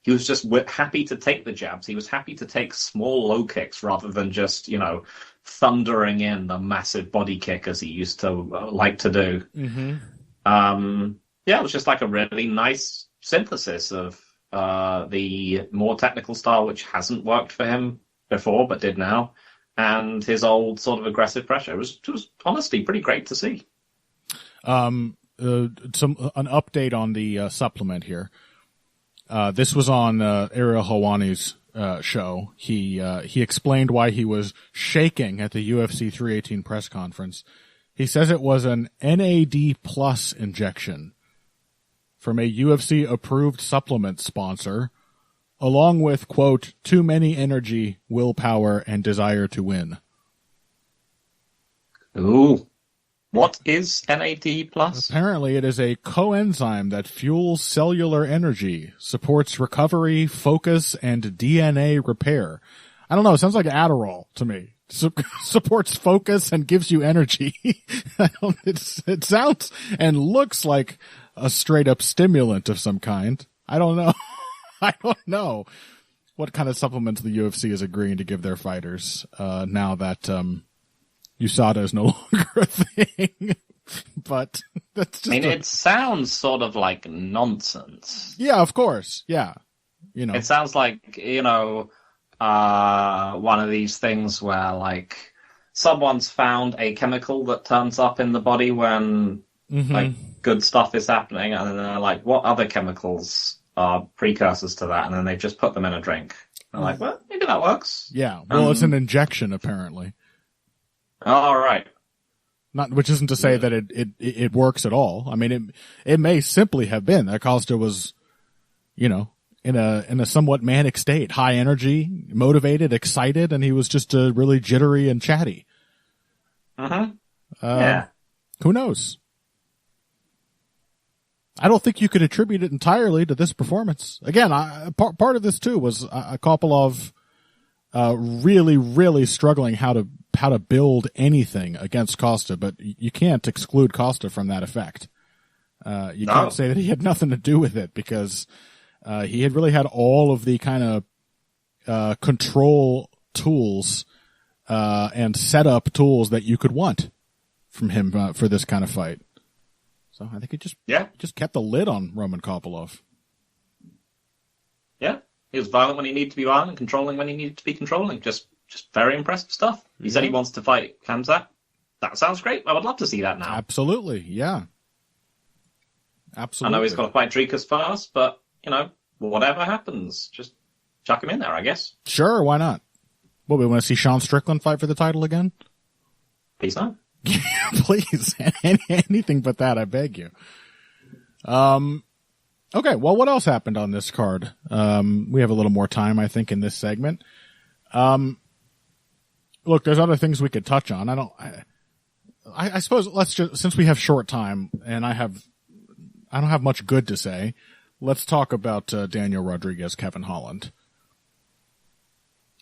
[SPEAKER 2] He he was just happy to take the jabs. He was happy to take small low kicks rather than just, thundering in the massive body kick as he used to like to do.
[SPEAKER 1] Mm-hmm.
[SPEAKER 2] It was just like a really nice synthesis of the more technical style, which hasn't worked for him before, but did now, and his old sort of aggressive pressure. It was honestly pretty great to see.
[SPEAKER 1] An update on the supplement here. This was on Ariel Helwani's show. He explained why he was shaking at the UFC 318 press conference. He says it was an NAD plus injection from a UFC approved supplement sponsor, along with, quote, too many energy, willpower, and desire to win.
[SPEAKER 2] Ooh. What is NAD+?
[SPEAKER 1] Apparently it is a coenzyme that fuels cellular energy, supports recovery, focus, and DNA repair. I don't know, it sounds like Adderall to me. Supports focus and gives you energy. It sounds and looks like a straight up stimulant of some kind. I don't know. I don't know what kind of supplements the UFC is agreeing to give their fighters, now that, USADA is no longer a thing. But that's just
[SPEAKER 2] it sounds sort of like nonsense.
[SPEAKER 1] Yeah, of course. Yeah.
[SPEAKER 2] It sounds like, one of these things where, like, someone's found a chemical that turns up in the body when, like, good stuff is happening, and then they're like, what other chemicals are precursors to that? And then they just put them in a drink. And I'm like, well, maybe that works.
[SPEAKER 1] Yeah. Well, it's an injection, apparently.
[SPEAKER 2] All right.
[SPEAKER 1] Which isn't to say that it works at all. I mean, it may simply have been that Costa was, in a somewhat manic state, high energy, motivated, excited, and he was just really jittery and chatty.
[SPEAKER 2] Yeah.
[SPEAKER 1] Who knows? I don't think you could attribute it entirely to this performance. Again, part of this too was Kopylov really, really struggling how to build anything against Costa, but you can't exclude Costa from that effect. You can't say that he had nothing to do with it, because he had really had all of the kind of control tools and setup tools that you could want from him for this kind of fight. So I think he just kept the lid on Roman Kopylov.
[SPEAKER 2] Yeah, he was violent when he needed to be violent, and controlling when he needed to be controlling. Just very impressive stuff. He said he wants to fight Khamzat. That sounds great. I would love to see that now.
[SPEAKER 1] Absolutely, yeah. Absolutely.
[SPEAKER 2] I know he's got to fight Dricus first, but, whatever happens, just chuck him in there, I guess.
[SPEAKER 1] Sure, why not? What, we want to see Sean Strickland fight for the title again?
[SPEAKER 2] Please not.
[SPEAKER 1] Please. Anything but that, I beg you. Okay, well, what else happened on this card? We have a little more time, I think, in this segment. Look, there's other things we could touch on. I suppose let's just, since we have short time and I don't have much good to say, let's talk about Daniel Rodriguez, Kevin Holland.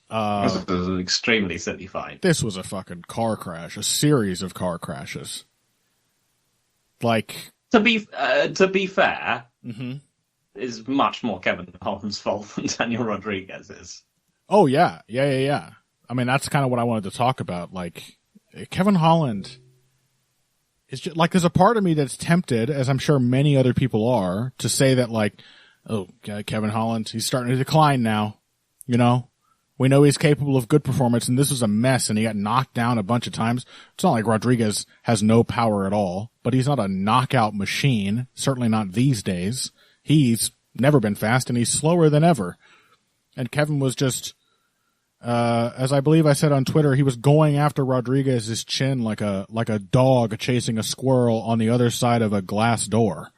[SPEAKER 2] This was an extremely silly fight.
[SPEAKER 1] This was a fucking car crash, a series of car crashes. Like,
[SPEAKER 2] to be fair, is much more Kevin Holland's fault than Daniel Rodriguez's.
[SPEAKER 1] Oh yeah. I mean, that's kind of what I wanted to talk about. Like, Kevin Holland is just, like, there's a part of me that's tempted, as I'm sure many other people are, to say that, like, oh, Kevin Holland, he's starting to decline now. We know he's capable of good performance, and this was a mess, and he got knocked down a bunch of times. It's not like Rodriguez has no power at all, but he's not a knockout machine, certainly not these days. He's never been fast, and he's slower than ever. And Kevin was just, as I believe I said on Twitter, he was going after Rodriguez's chin like a dog chasing a squirrel on the other side of a glass door.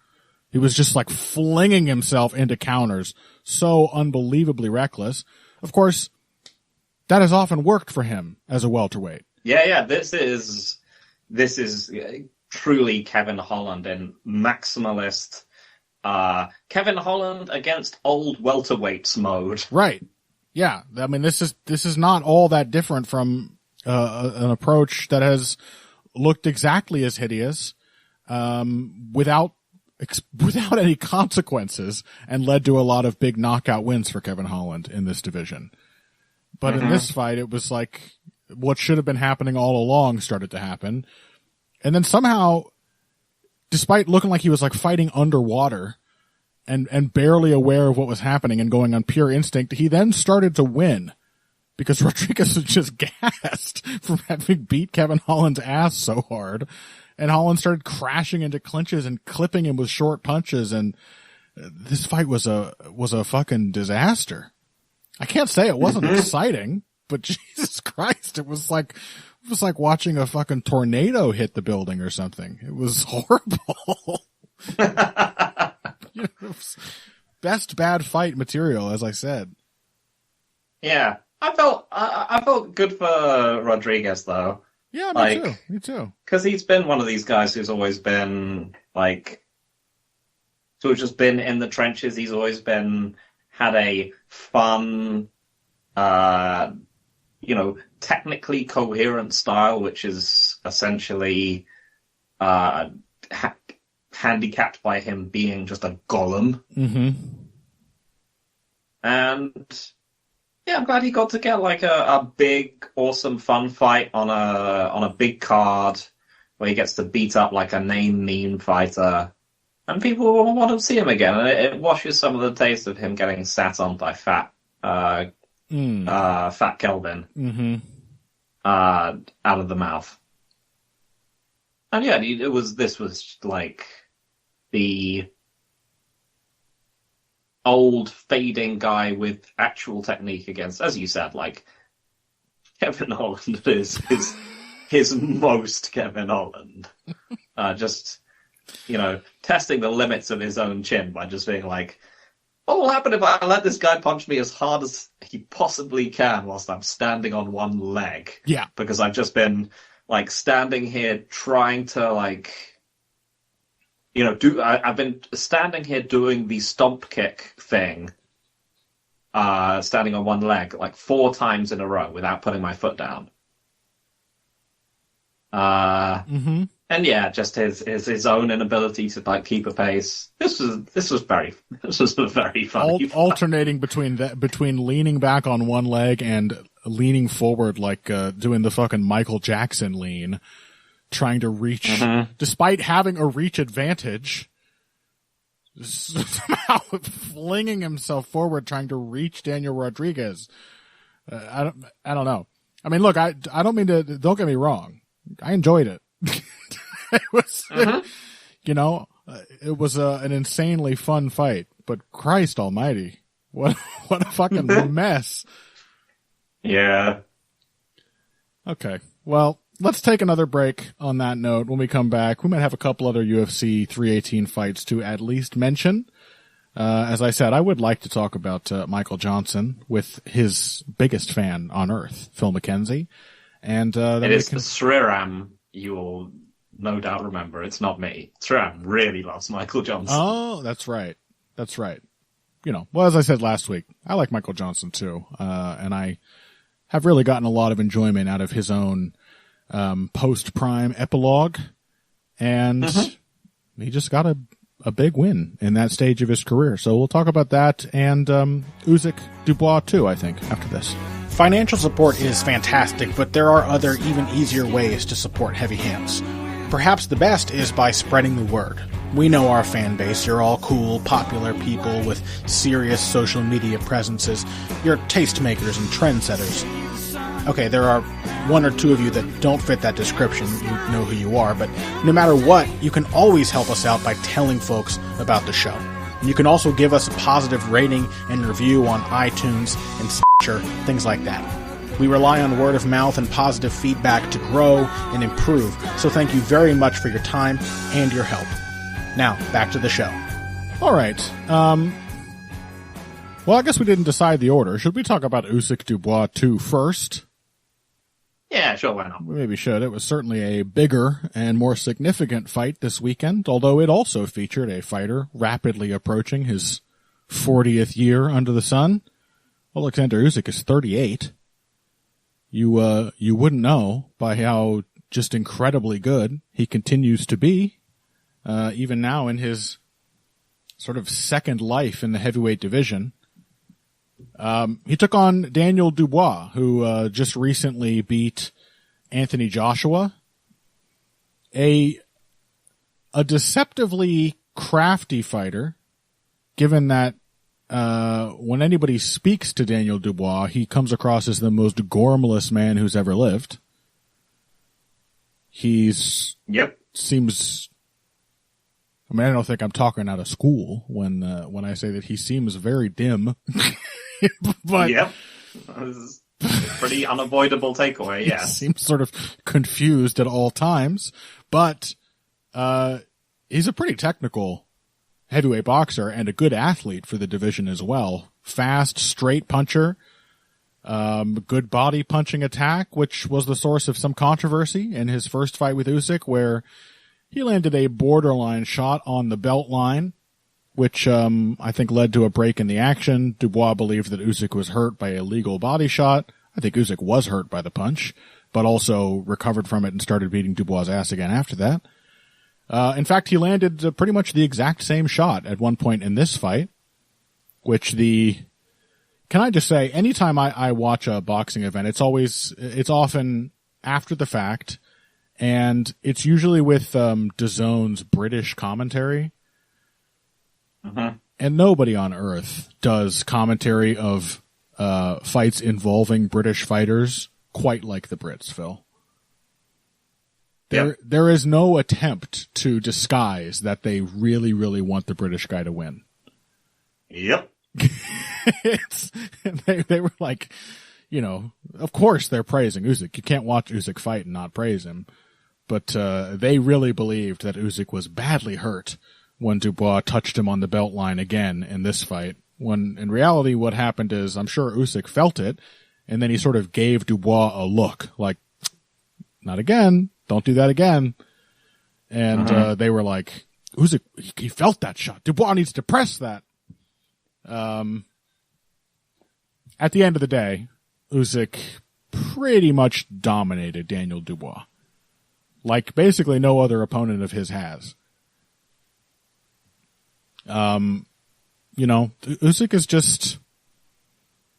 [SPEAKER 1] He was just like flinging himself into counters, so unbelievably reckless. Of course, that has often worked for him as a welterweight.
[SPEAKER 2] Yeah. This is truly Kevin Holland in maximalist. Kevin Holland against old welterweights mode.
[SPEAKER 1] Right. Yeah. I mean, this is not all that different from an approach that has looked exactly as hideous, without without any consequences and led to a lot of big knockout wins for Kevin Holland in this division. But in this fight, it was like what should have been happening all along started to happen. And then somehow, despite looking like he was like fighting underwater and barely aware of what was happening and going on pure instinct, he then started to win because Rodriguez was just gassed from having beat Kevin Holland's ass so hard. And Holland started crashing into clinches and clipping him with short punches. And this fight was a fucking disaster. I can't say it wasn't exciting, but Jesus Christ, it was like watching a fucking tornado hit the building or something. It was horrible. It was best bad fight material, as I said.
[SPEAKER 2] Yeah. I felt good for Rodriguez though.
[SPEAKER 1] Yeah, me too.
[SPEAKER 2] Because he's been one of these guys who's always been who's just been in the trenches. He's always had a fun, technically coherent style, which is essentially handicapped by him being just a golem.
[SPEAKER 1] Mm-hmm.
[SPEAKER 2] And yeah, I'm glad he got to get like a big, awesome, fun fight on a big card where he gets to beat up like a meme fighter, and people will want to see him again. And it washes some of the taste of him getting sat on by Fat Kelvin out of the mouth. And yeah, this was like the old fading guy with actual technique against, as you said, like Kevin Holland is his most Kevin Holland. Just, testing the limits of his own chin by just being like, what will happen if I let this guy punch me as hard as he possibly can whilst I'm standing on one leg?
[SPEAKER 1] Yeah.
[SPEAKER 2] Because I've just been like standing here trying to I've been standing here doing the stomp kick thing, standing on one leg like 4 times in a row without putting my foot down. And yeah, just his own inability to keep a pace. This was a very funny.
[SPEAKER 1] Alternating between leaning back on one leg and leaning forward like doing the fucking Michael Jackson lean. Trying to reach, despite having a reach advantage, somehow flinging himself forward, trying to reach Daniel Rodriguez. I don't know. I mean, look, I don't mean to. Don't get me wrong. I enjoyed it. It was, it was an insanely fun fight. But Christ Almighty, what a fucking mess.
[SPEAKER 2] Yeah.
[SPEAKER 1] Okay. Well. Let's take another break on that note. When we come back, we might have a couple other UFC 318 fights to at least mention. As I said, I would like to talk about Michael Johnson with his biggest fan on earth, Phil McKenzie. And
[SPEAKER 2] it is the Sriram you will no doubt remember. It's not me. Sriram really loves Michael Johnson.
[SPEAKER 1] Oh, that's right. That's right. Well, as I said last week, I like Michael Johnson too. And I have really gotten a lot of enjoyment out of his own post-prime epilogue, and he just got a big win in that stage of his career. So we'll talk about that and Usyk Dubois too, I think, after this.
[SPEAKER 3] Financial support is fantastic, but there are other, even easier ways to support Heavy Hands. Perhaps the best is by spreading the word. We know our fan base. You're all cool, popular people with serious social media presences. You're tastemakers and trendsetters. Okay, there are 1 or 2 of you that don't fit that description. You know who you are, but no matter what, you can always help us out by telling folks about the show. And you can also give us a positive rating and review on iTunes and Stitcher, things like that. We rely on word of mouth and positive feedback to grow and improve, so thank you very much for your time and your help. Now, back to the show.
[SPEAKER 1] All right. Well, I guess we didn't decide the order. Should we talk about Usyk Dubois 2 first?
[SPEAKER 2] Yeah, sure, why not?
[SPEAKER 1] We maybe should. It was certainly a bigger and more significant fight this weekend, although it also featured a fighter rapidly approaching his 40th year under the sun. Oleksandr Usyk is 38. You wouldn't know by how just incredibly good he continues to be, even now in his sort of second life in the heavyweight division. He took on Daniel Dubois, who just recently beat Anthony Joshua. A deceptively crafty fighter, given that when anybody speaks to Daniel Dubois, he comes across as the most gormless man who's ever lived. Seems... I mean, I don't think I'm talking out of school when I say that he seems very dim. But
[SPEAKER 2] yep. That's a pretty unavoidable takeaway, yeah.
[SPEAKER 1] He seems sort of confused at all times, but he's a pretty technical heavyweight boxer and a good athlete for the division as well. Fast, straight puncher, good body punching attack, which was the source of some controversy in his first fight with Usyk, where he landed a borderline shot on the belt line, which I think led to a break in the action. Dubois believed that Usyk was hurt by a legal body shot. I think Usyk was hurt by the punch, but also recovered from it and started beating Dubois' ass again after that. In fact, he landed pretty much the exact same shot at one point in this fight, which can I just say, anytime I watch a boxing event, it's often after the fact, and it's usually with DAZN's British commentary.
[SPEAKER 2] Mm-hmm.
[SPEAKER 1] And nobody on earth does commentary of fights involving British fighters quite like the Brits, Phil. There is no attempt to disguise that they really, really want the British guy to win.
[SPEAKER 2] Yep.
[SPEAKER 1] They were like, of course they're praising Usyk. You can't watch Usyk fight and not praise him. But they really believed that Usyk was badly hurt when Dubois touched him on the belt line again in this fight. When in reality what happened is, I'm sure Usyk felt it, and then he sort of gave Dubois a look, like, not again, don't do that again. And they were like, Usyk, he felt that shot. Dubois needs to press that. At the end of the day, Usyk pretty much dominated Daniel Dubois. Like basically no other opponent of his has. Usyk is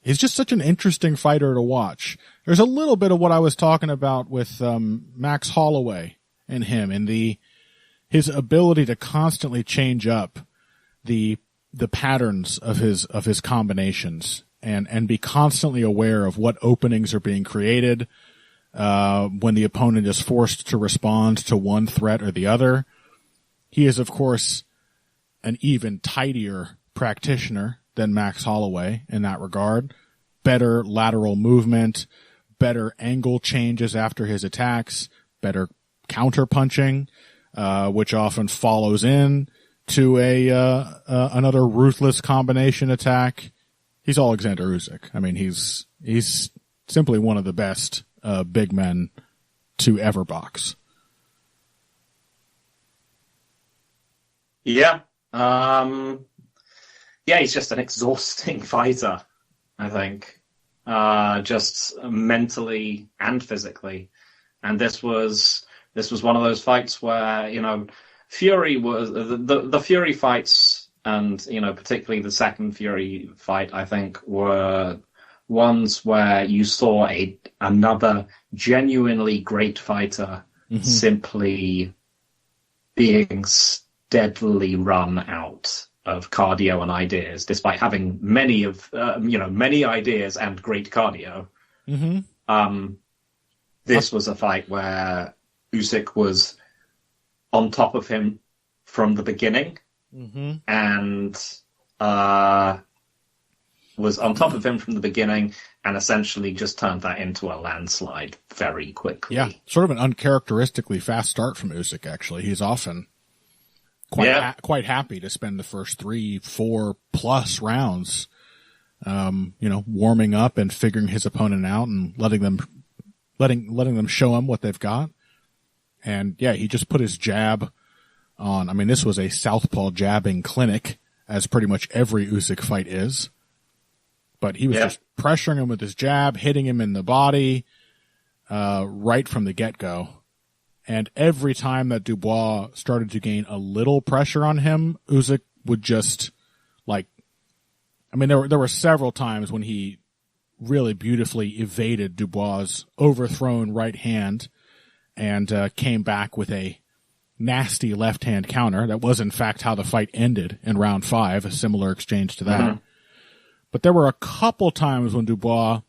[SPEAKER 1] he's just such an interesting fighter to watch. There's a little bit of what I was talking about with Max Holloway and him, and his ability to constantly change up the patterns of his combinations and be constantly aware of what openings are being created when the opponent is forced to respond to one threat or the other. He is, of course, an even tidier practitioner than Max Holloway in that regard. Better lateral movement, better angle changes after his attacks, better counter punching, which often follows in to another ruthless combination attack. He's Oleksandr Usyk. I mean, he's simply one of the best big men to ever box.
[SPEAKER 2] Yeah. He's just an exhausting fighter, I think. Just mentally and physically. And this was one of those fights where, Fury was the Fury fights, and particularly the second Fury fight, I think, were ones where you saw another genuinely great fighter simply being steadily run out of cardio and ideas, despite having many ideas and great cardio. This was a fight where Usyk was on top of him from the beginning, and was on top of him from the beginning, and essentially just turned that into a landslide very quickly.
[SPEAKER 1] Yeah, sort of an uncharacteristically fast start from Usyk, actually. He's often quite happy to spend the first 3-4 plus rounds, warming up and figuring his opponent out and letting them show him what they've got. And yeah, he just put his jab on. I mean, this was a southpaw jabbing clinic, as pretty much every Usyk fight is. But he was just pressuring him with his jab, hitting him in the body, right from the get-go. And every time that Dubois started to gain a little pressure on him, Usyk would just, like, I mean, there were several times when he really beautifully evaded Dubois' overthrown right hand and came back with a nasty left-hand counter. That was, in fact, how the fight ended in round 5, a similar exchange to that. Mm-hmm. But there were a couple times when Dubois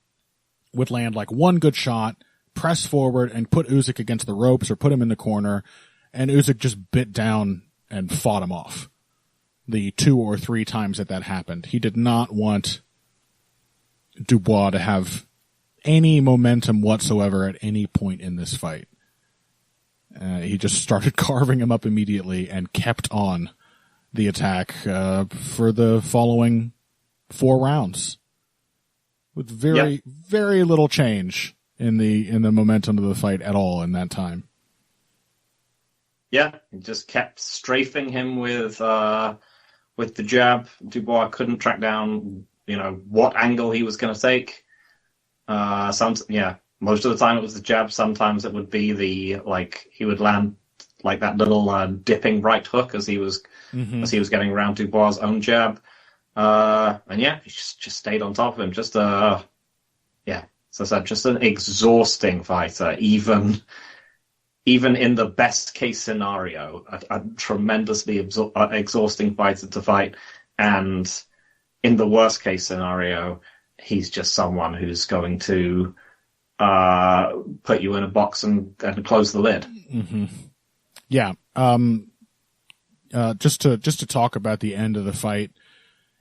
[SPEAKER 1] would land like one good shot, press forward, and put Usyk against the ropes or put him in the corner, and Usyk just bit down and fought him off. The 2 or 3 times that happened. He did not want Dubois to have any momentum whatsoever at any point in this fight. He just started carving him up immediately and kept on the attack for the following 4 rounds, with very little change in the momentum of the fight at all in that time.
[SPEAKER 2] Yeah, he just kept strafing him with the jab. Dubois couldn't track down, what angle he was going to take. Most of the time it was the jab. Sometimes it would be he would land like that little dipping right hook as he was getting around Dubois' own jab. He just stayed on top of him. Just so I said, just an exhausting fighter. Even in the best case scenario, a tremendously exhausting fighter to fight, and in the worst case scenario, he's just someone who's going to put you in a box and close the lid.
[SPEAKER 1] Mm-hmm. Yeah. Just to talk about the end of the fight.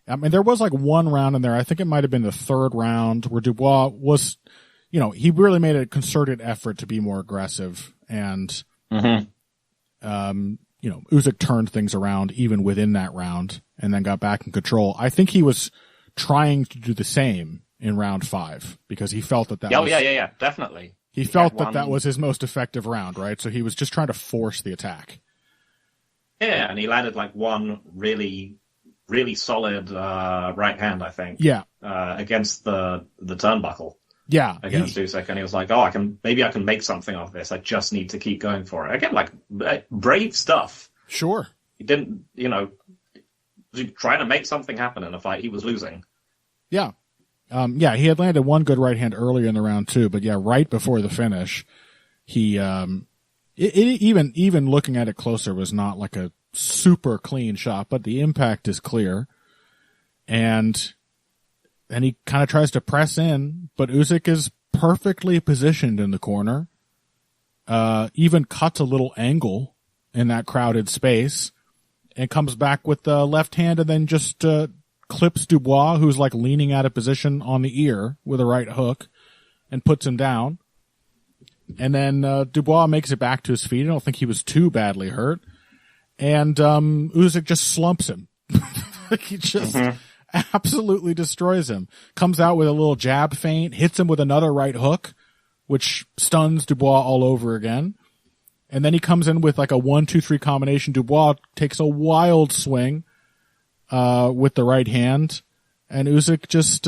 [SPEAKER 1] I mean, there was like one round in there. I think it might have been the 3rd round where Dubois was, he really made a concerted effort to be more aggressive, and, Usyk turned things around even within that round and then got back in control. I think he was trying to do the same in round 5 because he felt that
[SPEAKER 2] yeah, definitely.
[SPEAKER 1] He felt that was his most effective round, right? So he was just trying to force the attack.
[SPEAKER 2] Yeah, and he landed like one really, really solid right hand, I think.
[SPEAKER 1] Yeah.
[SPEAKER 2] Against the turnbuckle.
[SPEAKER 1] Yeah.
[SPEAKER 2] Against Usyk, and he was like, I can make something of this. I just need to keep going for it. Again, like, brave stuff.
[SPEAKER 1] Sure.
[SPEAKER 2] He didn't, trying to make something happen in a fight he was losing.
[SPEAKER 1] Yeah. He had landed one good right hand earlier in the round too, but right before the finish, he, even looking at it closer was not like a super clean shot, but the impact is clear. And then he kind of tries to press in, but Usyk is perfectly positioned in the corner, even cuts a little angle in that crowded space and comes back with the left hand and then just, clips Dubois, who's like leaning out of position on the ear with a right hook, and puts him down. And then Dubois makes it back to his feet. I don't think he was too badly hurt. And Usyk just slumps him. He just absolutely destroys him. Comes out with a little jab feint, hits him with another right hook, which stuns Dubois all over again. And then he comes in with like a 1-2-3 combination. Dubois takes a wild swing with the right hand, and Usyk just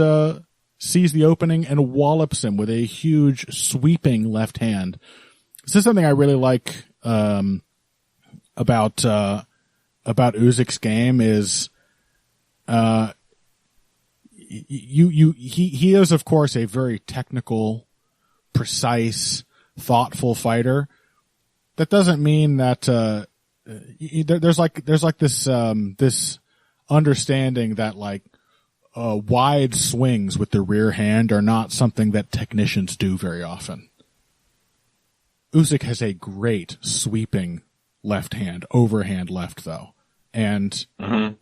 [SPEAKER 1] sees the opening and wallops him with a huge sweeping left hand. This is something I really like about Usyk's game is he is of course a very technical, precise, thoughtful fighter. That doesn't mean that there's like this understanding that like wide swings with the rear hand are not something that technicians do very often. Usyk has a great sweeping left hand, overhand left though. And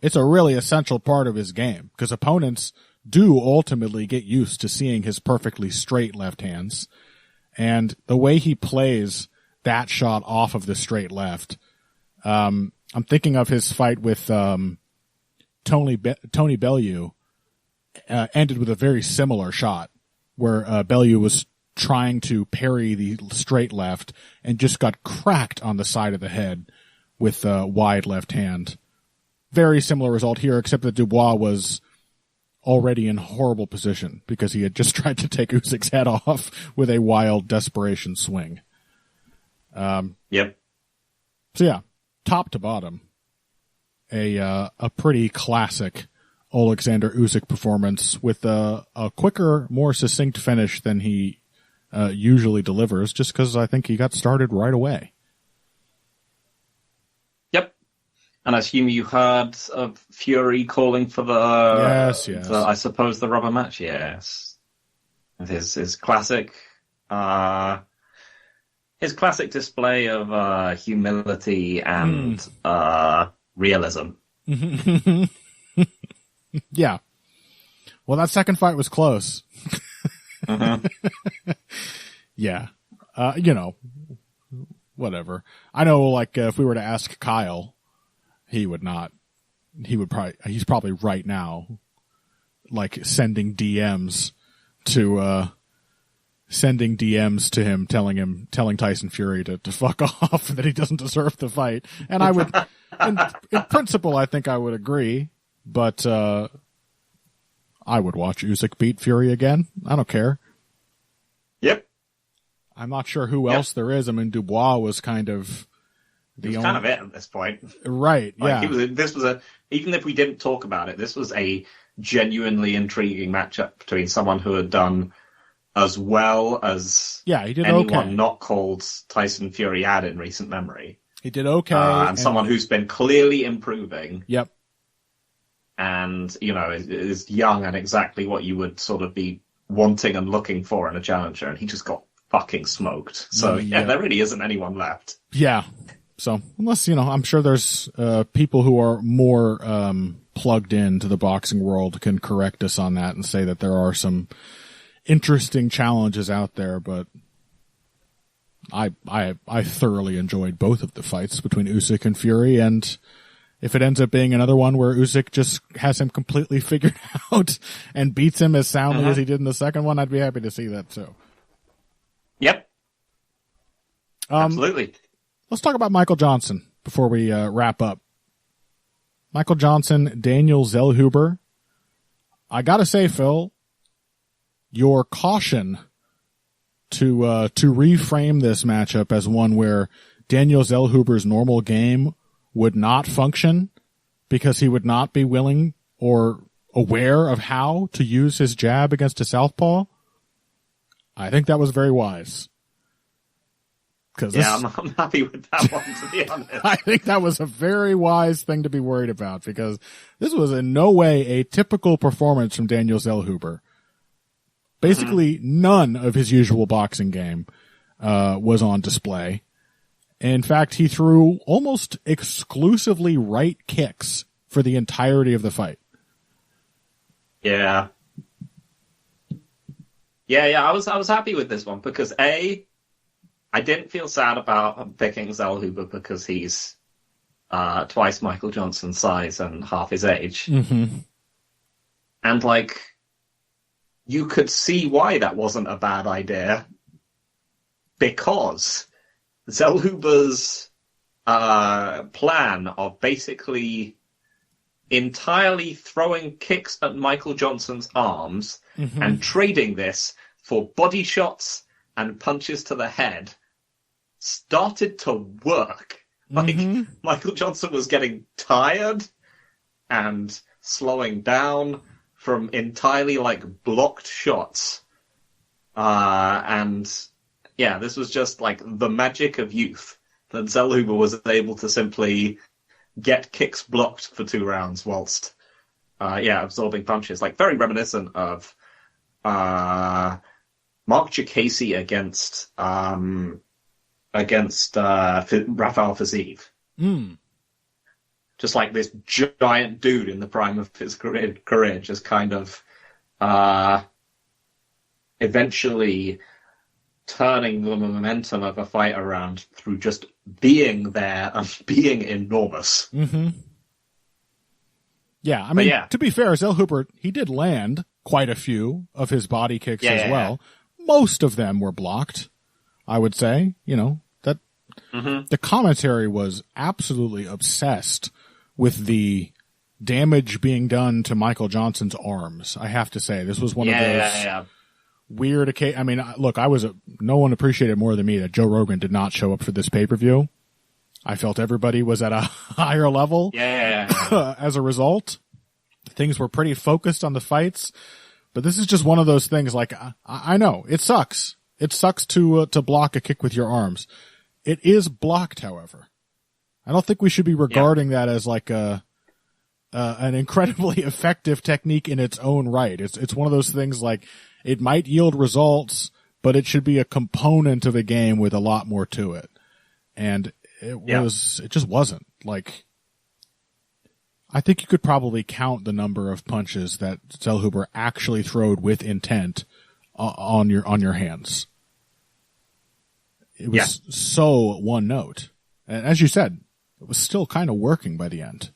[SPEAKER 1] it's a really essential part of his game because opponents do ultimately get used to seeing his perfectly straight left hands. And the way he plays that shot off of the straight left, I'm thinking of his fight with Tony Bellew, ended with a very similar shot where Bellew was trying to parry the straight left and just got cracked on the side of the head with a wide left hand. Very similar result here, except that Dubois was already in horrible position because he had just tried to take Usyk's head off with a wild desperation swing.
[SPEAKER 2] Yep.
[SPEAKER 1] So yeah, top to bottom. a pretty classic Oleksandr Usyk performance with a quicker, more succinct finish than he usually delivers, just because I think he got started right away.
[SPEAKER 2] Yep. And I assume you heard of Fury calling for
[SPEAKER 1] yes.
[SPEAKER 2] I suppose the rubber match. Yes. His classic display of humility and realism.
[SPEAKER 1] Yeah. Well, that second fight was close. Yeah. Whatever. I know, like, if we were to ask Kyle, he's probably right now, like, sending DMs to him, telling Tyson Fury to fuck off, that he doesn't deserve the fight. And I would, in principle, I think I would agree, but, I would watch Usyk beat Fury again. I don't care.
[SPEAKER 2] Yep.
[SPEAKER 1] I'm not sure who else there is. I mean, Dubois was kind of
[SPEAKER 2] kind of it at this point.
[SPEAKER 1] Right, yeah.
[SPEAKER 2] Even if we didn't talk about it, this was a genuinely intriguing matchup between someone who had done as well as
[SPEAKER 1] he did
[SPEAKER 2] anyone not called Tyson Fury had in recent memory.
[SPEAKER 1] He did okay.
[SPEAKER 2] And someone who's been clearly improving.
[SPEAKER 1] Yep.
[SPEAKER 2] And, is young and exactly what you would sort of be wanting and looking for in a challenger, and he just got fucking smoked. So, there really isn't anyone left.
[SPEAKER 1] Yeah. So, unless, I'm sure there's people who are more plugged into the boxing world can correct us on that and say that there are some interesting challenges out there, but I thoroughly enjoyed both of the fights between Usyk and Fury, and if it ends up being another one where Usyk just has him completely figured out and beats him as soundly as he did in the second one, I'd be happy to see that too.
[SPEAKER 2] Yep. Absolutely.
[SPEAKER 1] Let's talk about Michael Johnson before we wrap up. Michael Johnson, Daniel Zellhuber. I gotta say, Phil, your caution to reframe this matchup as one where Daniel Zellhuber's normal game would not function because he would not be willing or aware of how to use his jab against a southpaw. I think that was very wise.
[SPEAKER 2] I'm happy with that one, to be honest.
[SPEAKER 1] I think that was a very wise thing to be worried about, because this was in no way a typical performance from Daniel Zellhuber. Basically, none of his usual boxing game was on display. In fact, he threw almost exclusively right kicks for the entirety of the fight.
[SPEAKER 2] Yeah. I was happy with this one because I didn't feel sad about picking Zellhuber because he's twice Michael Johnson's size and half his age.
[SPEAKER 1] Mm-hmm.
[SPEAKER 2] And you could see why that wasn't a bad idea, because Zellhuber's plan of basically entirely throwing kicks at Michael Johnson's arms and trading this for body shots and punches to the head started to work. Michael Johnson was getting tired and slowing down from entirely blocked shots. This was just the magic of youth, that Zellhuber was able to simply get kicks blocked for 2 rounds whilst absorbing punches. Very reminiscent of Mark Jacasey against Rafael Fiziev. Just this giant dude in the prime of his career just kind of eventually turning the momentum of a fight around through just being there and being enormous.
[SPEAKER 1] Yeah, I mean, to be fair, Zellhuber, he did land quite a few of his body kicks as well. Most of them were blocked, I would say. That the commentary was absolutely obsessed with the damage being done to Michael Johnson's arms. I have to say, this was one of those weird occasions. I mean, look, no one appreciated more than me that Joe Rogan did not show up for this pay-per-view. I felt everybody was at a higher level.
[SPEAKER 2] Yeah.
[SPEAKER 1] As a result, things were pretty focused on the fights. But this is just one of those things. Like I know it sucks. It sucks to block a kick with your arms. It is blocked, however. I don't think we should be regarding that as like an incredibly effective technique in its own right. It's one of those things like it might yield results, but it should be a component of a game with a lot more to it. And it just wasn't. Like, I think you could probably count the number of punches that Zellhuber actually throwed with intent on your hands. It was so one note. And as you said, it was still kind of working by the end.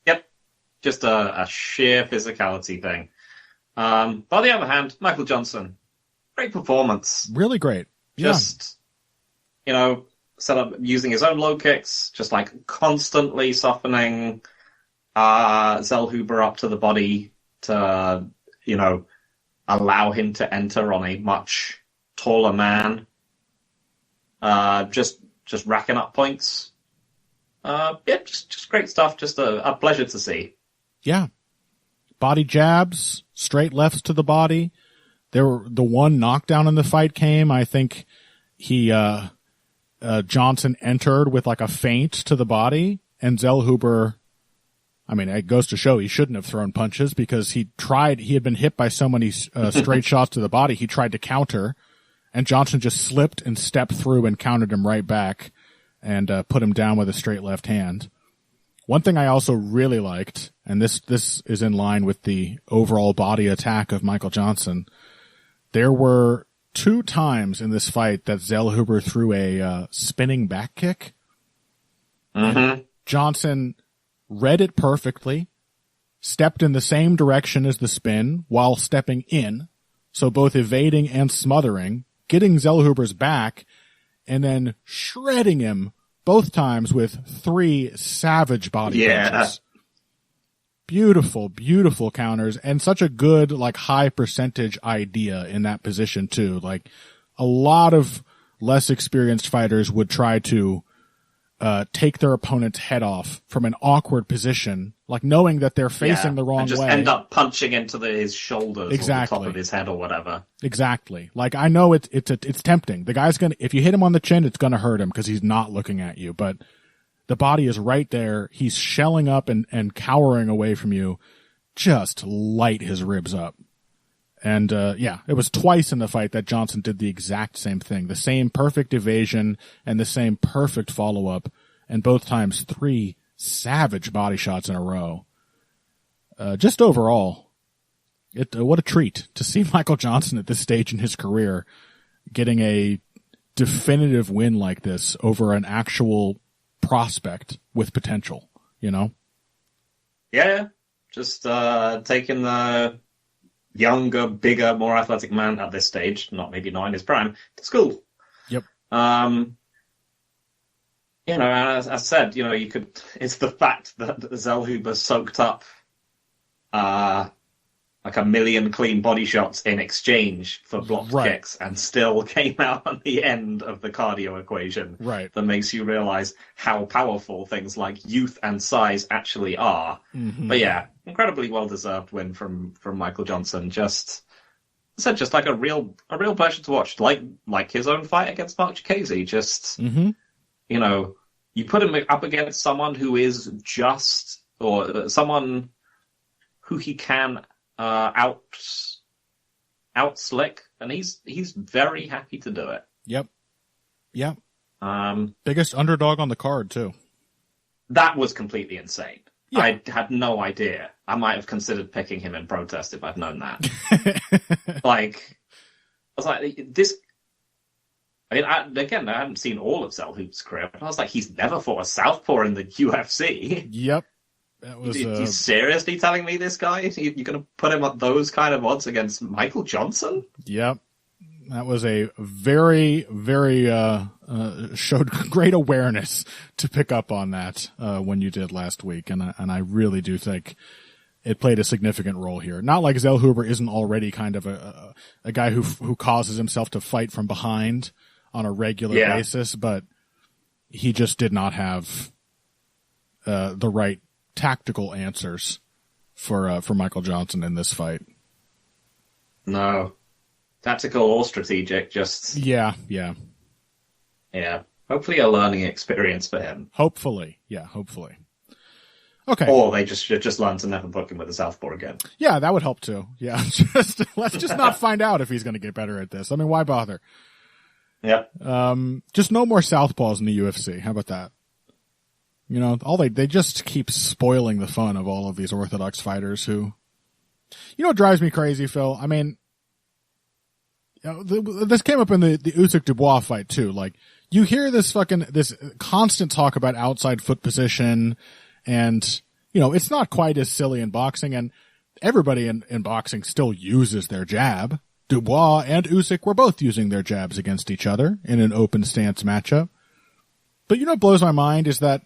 [SPEAKER 2] Yep. Just a sheer physicality thing. On the other hand, Michael Johnson, great performance.
[SPEAKER 1] Really great.
[SPEAKER 2] Just, set up using his own low kicks, just like constantly softening Zellhuber up to the body to, allow him to enter on a much taller man. Just racking up points. Just great stuff. Just a pleasure to see.
[SPEAKER 1] Yeah. Body jabs, straight lefts to the body. The one knockdown in the fight came. I think Johnson entered with like a feint to the body, and Zellhuber, I mean, it goes to show he shouldn't have thrown punches because he had been hit by so many straight shots to the body. He tried to counter, and Johnson just slipped and stepped through and countered him right back and put him down with a straight left hand. One thing I also really liked, and this is in line with the overall body attack of Michael Johnson, there were 2 times in this fight that Zellhuber threw a spinning back kick.
[SPEAKER 2] Mm-hmm.
[SPEAKER 1] Johnson read it perfectly, stepped in the same direction as the spin while stepping in, so both evading and smothering, getting Zellhuber's back, and then shredding him both times with 3 savage body punches. Beautiful, beautiful counters, and such a good, like, high percentage idea in that position, too. Like, a lot of less experienced fighters would try to take their opponent's head off from an awkward position, like knowing that they're facing the wrong
[SPEAKER 2] and just
[SPEAKER 1] way.
[SPEAKER 2] End up punching into his shoulders or the top of his head or whatever.
[SPEAKER 1] Exactly. Like, I know it's tempting. The guy's if you hit him on the chin, it's gonna hurt him because he's not looking at you, but the body is right there. He's shelling up and cowering away from you. Just light his ribs up. And, it was twice in the fight that Johnson did the exact same thing. The same perfect evasion and the same perfect follow-up. And both times 3 savage body shots in a row. Just overall, what a treat to see Michael Johnson at this stage in his career getting a definitive win like this over an actual prospect with potential,
[SPEAKER 2] Yeah, just taking the younger, bigger, more athletic man at this stage, maybe not in his prime, to school.
[SPEAKER 1] Yep.
[SPEAKER 2] And as I said, it's the fact that Zellhuber soaked up like 1 million clean body shots in exchange for blocked kicks and still came out on the end of the cardio equation.
[SPEAKER 1] Right.
[SPEAKER 2] That makes you realize how powerful things like youth and size actually are.
[SPEAKER 1] Mm-hmm.
[SPEAKER 2] But yeah, incredibly well-deserved win from Michael Johnson. Just like a real pleasure to watch. Like his own fight against Mark Chikadze. Just, you put him up against someone who is just, or someone who he can out slick, and he's very happy to do it.
[SPEAKER 1] Yep. Biggest underdog on the card too.
[SPEAKER 2] That was completely insane.
[SPEAKER 1] Yeah.
[SPEAKER 2] I had no idea. I might have considered picking him in protest if I'd known that. I was like, this. I mean, I hadn't seen all of Zellhuber's career, but I was like, he's never fought a southpaw in the UFC.
[SPEAKER 1] Yep. That was,
[SPEAKER 2] you seriously telling me this guy? You're going to put him at those kind of odds against Michael Johnson?
[SPEAKER 1] Yep. That was a very, very, showed great awareness to pick up on that, when you did last week. And I really do think it played a significant role here. Not like Zellhuber isn't already kind of a guy who causes himself to fight from behind on a regular basis, but he just did not have the right tactical answers for Michael Johnson in this fight.
[SPEAKER 2] No. Tactical or strategic, just...
[SPEAKER 1] Yeah.
[SPEAKER 2] Hopefully a learning experience for him.
[SPEAKER 1] Hopefully. Okay.
[SPEAKER 2] Or they just learn to never book him with a southpaw again.
[SPEAKER 1] Yeah, that would help too. Yeah, let's just not find out if he's going to get better at this. I mean, why bother?
[SPEAKER 2] Yeah.
[SPEAKER 1] Just no more southpaws in the UFC. How about that? You know, they just keep spoiling the fun of all of these orthodox fighters who, you know, what drives me crazy, Phil. I mean, you know, this came up in the Usyk Dubois fight too. Like, you hear this constant talk about outside foot position, and you know, it's not quite as silly in boxing, and everybody in boxing still uses their jab. Dubois and Usyk were both using their jabs against each other in an open stance matchup. But you know what blows my mind is that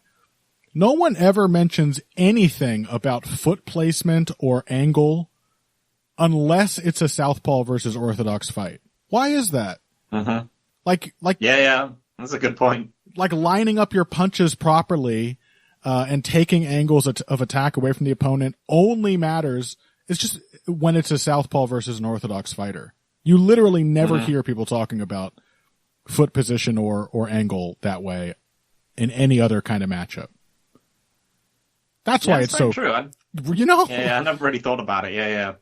[SPEAKER 1] no one ever mentions anything about foot placement or angle unless it's a southpaw versus orthodox fight. Why is that?
[SPEAKER 2] Uh-huh.
[SPEAKER 1] Like
[SPEAKER 2] Yeah. That's a good point.
[SPEAKER 1] Like lining up your punches properly and taking angles of attack away from the opponent only matters. It's just when it's a southpaw versus an orthodox fighter. You literally never hear people talking about foot position or angle that way in any other kind of matchup. That's why it's so
[SPEAKER 2] true.
[SPEAKER 1] You know?
[SPEAKER 2] Yeah, I never really thought about it. Yeah.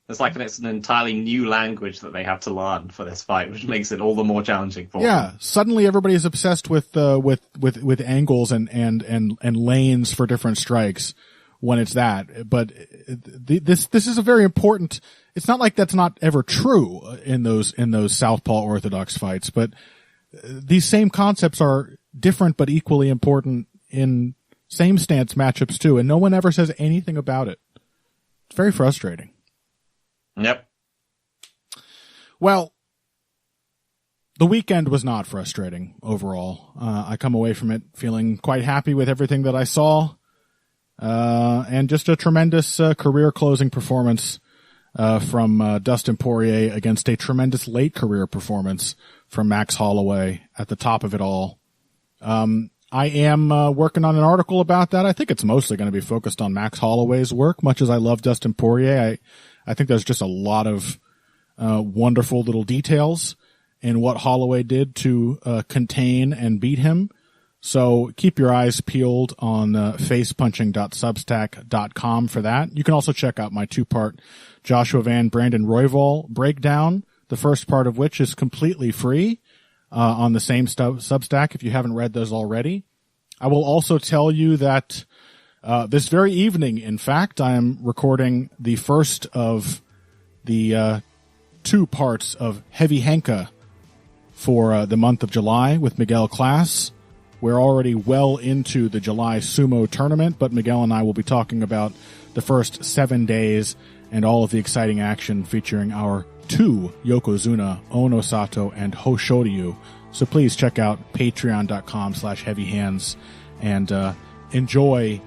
[SPEAKER 2] It's like it's an entirely new language that they have to learn for this fight, which makes it all the more challenging for them.
[SPEAKER 1] Yeah, suddenly everybody's obsessed with angles and lanes for different strikes when it's that. But this is a very important. It's not like that's not ever true in those southpaw orthodox fights, but these same concepts are different but equally important in same stance matchups too, and no one ever says anything about it. It's very frustrating.
[SPEAKER 2] Yep.
[SPEAKER 1] Well, the weekend was not frustrating overall. I come away from it feeling quite happy with everything that I saw, and just a tremendous career closing performance from Dustin Poirier against a tremendous late career performance from Max Holloway at the top of it all. I am working on an article about that. I think it's mostly going to be focused on Max Holloway's work, much as I love Dustin Poirier. I think there's just a lot of wonderful little details in what Holloway did to contain and beat him. So keep your eyes peeled on facepunching.substack.com for that. You can also check out my 2-part Joshua Van Brandon Royval breakdown, the first part of which is completely free on the same Substack if you haven't read those already. I will also tell you that this very evening, in fact, I am recording the first of the 2 parts of Heavy Henka for the month of July with Miguel Class. We're already well into the July sumo tournament, but Miguel and I will be talking about the first 7 days and all of the exciting action featuring our 2 Yokozuna, Onosato and Hoshoryu. So please check out patreon.com/heavyhands and enjoy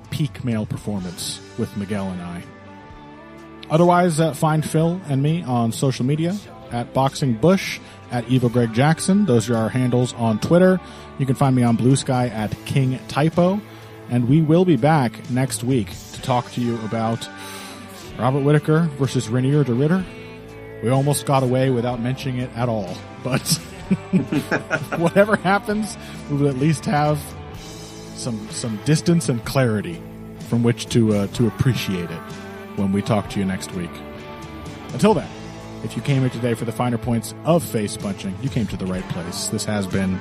[SPEAKER 1] peak male performance with Miguel and I. Otherwise, find Phil and me on social media at Boxing Bush, at Evil Greg Jackson. Those are our handles on Twitter. You can find me on Blue Sky at King Typo. And we will be back next week to talk to you about Robert Whittaker versus Renier de Ridder. We almost got away without mentioning it at all, but whatever happens, we will at least have some distance and clarity from which to appreciate it when we talk to you next week. Until then, if you came here today for the finer points of face punching, you came to the right place. This has been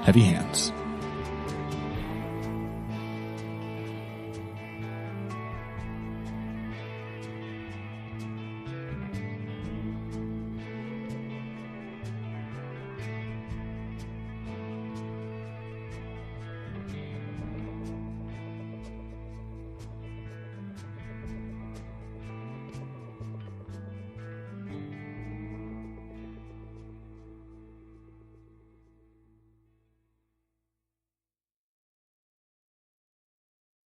[SPEAKER 1] Heavy Hands.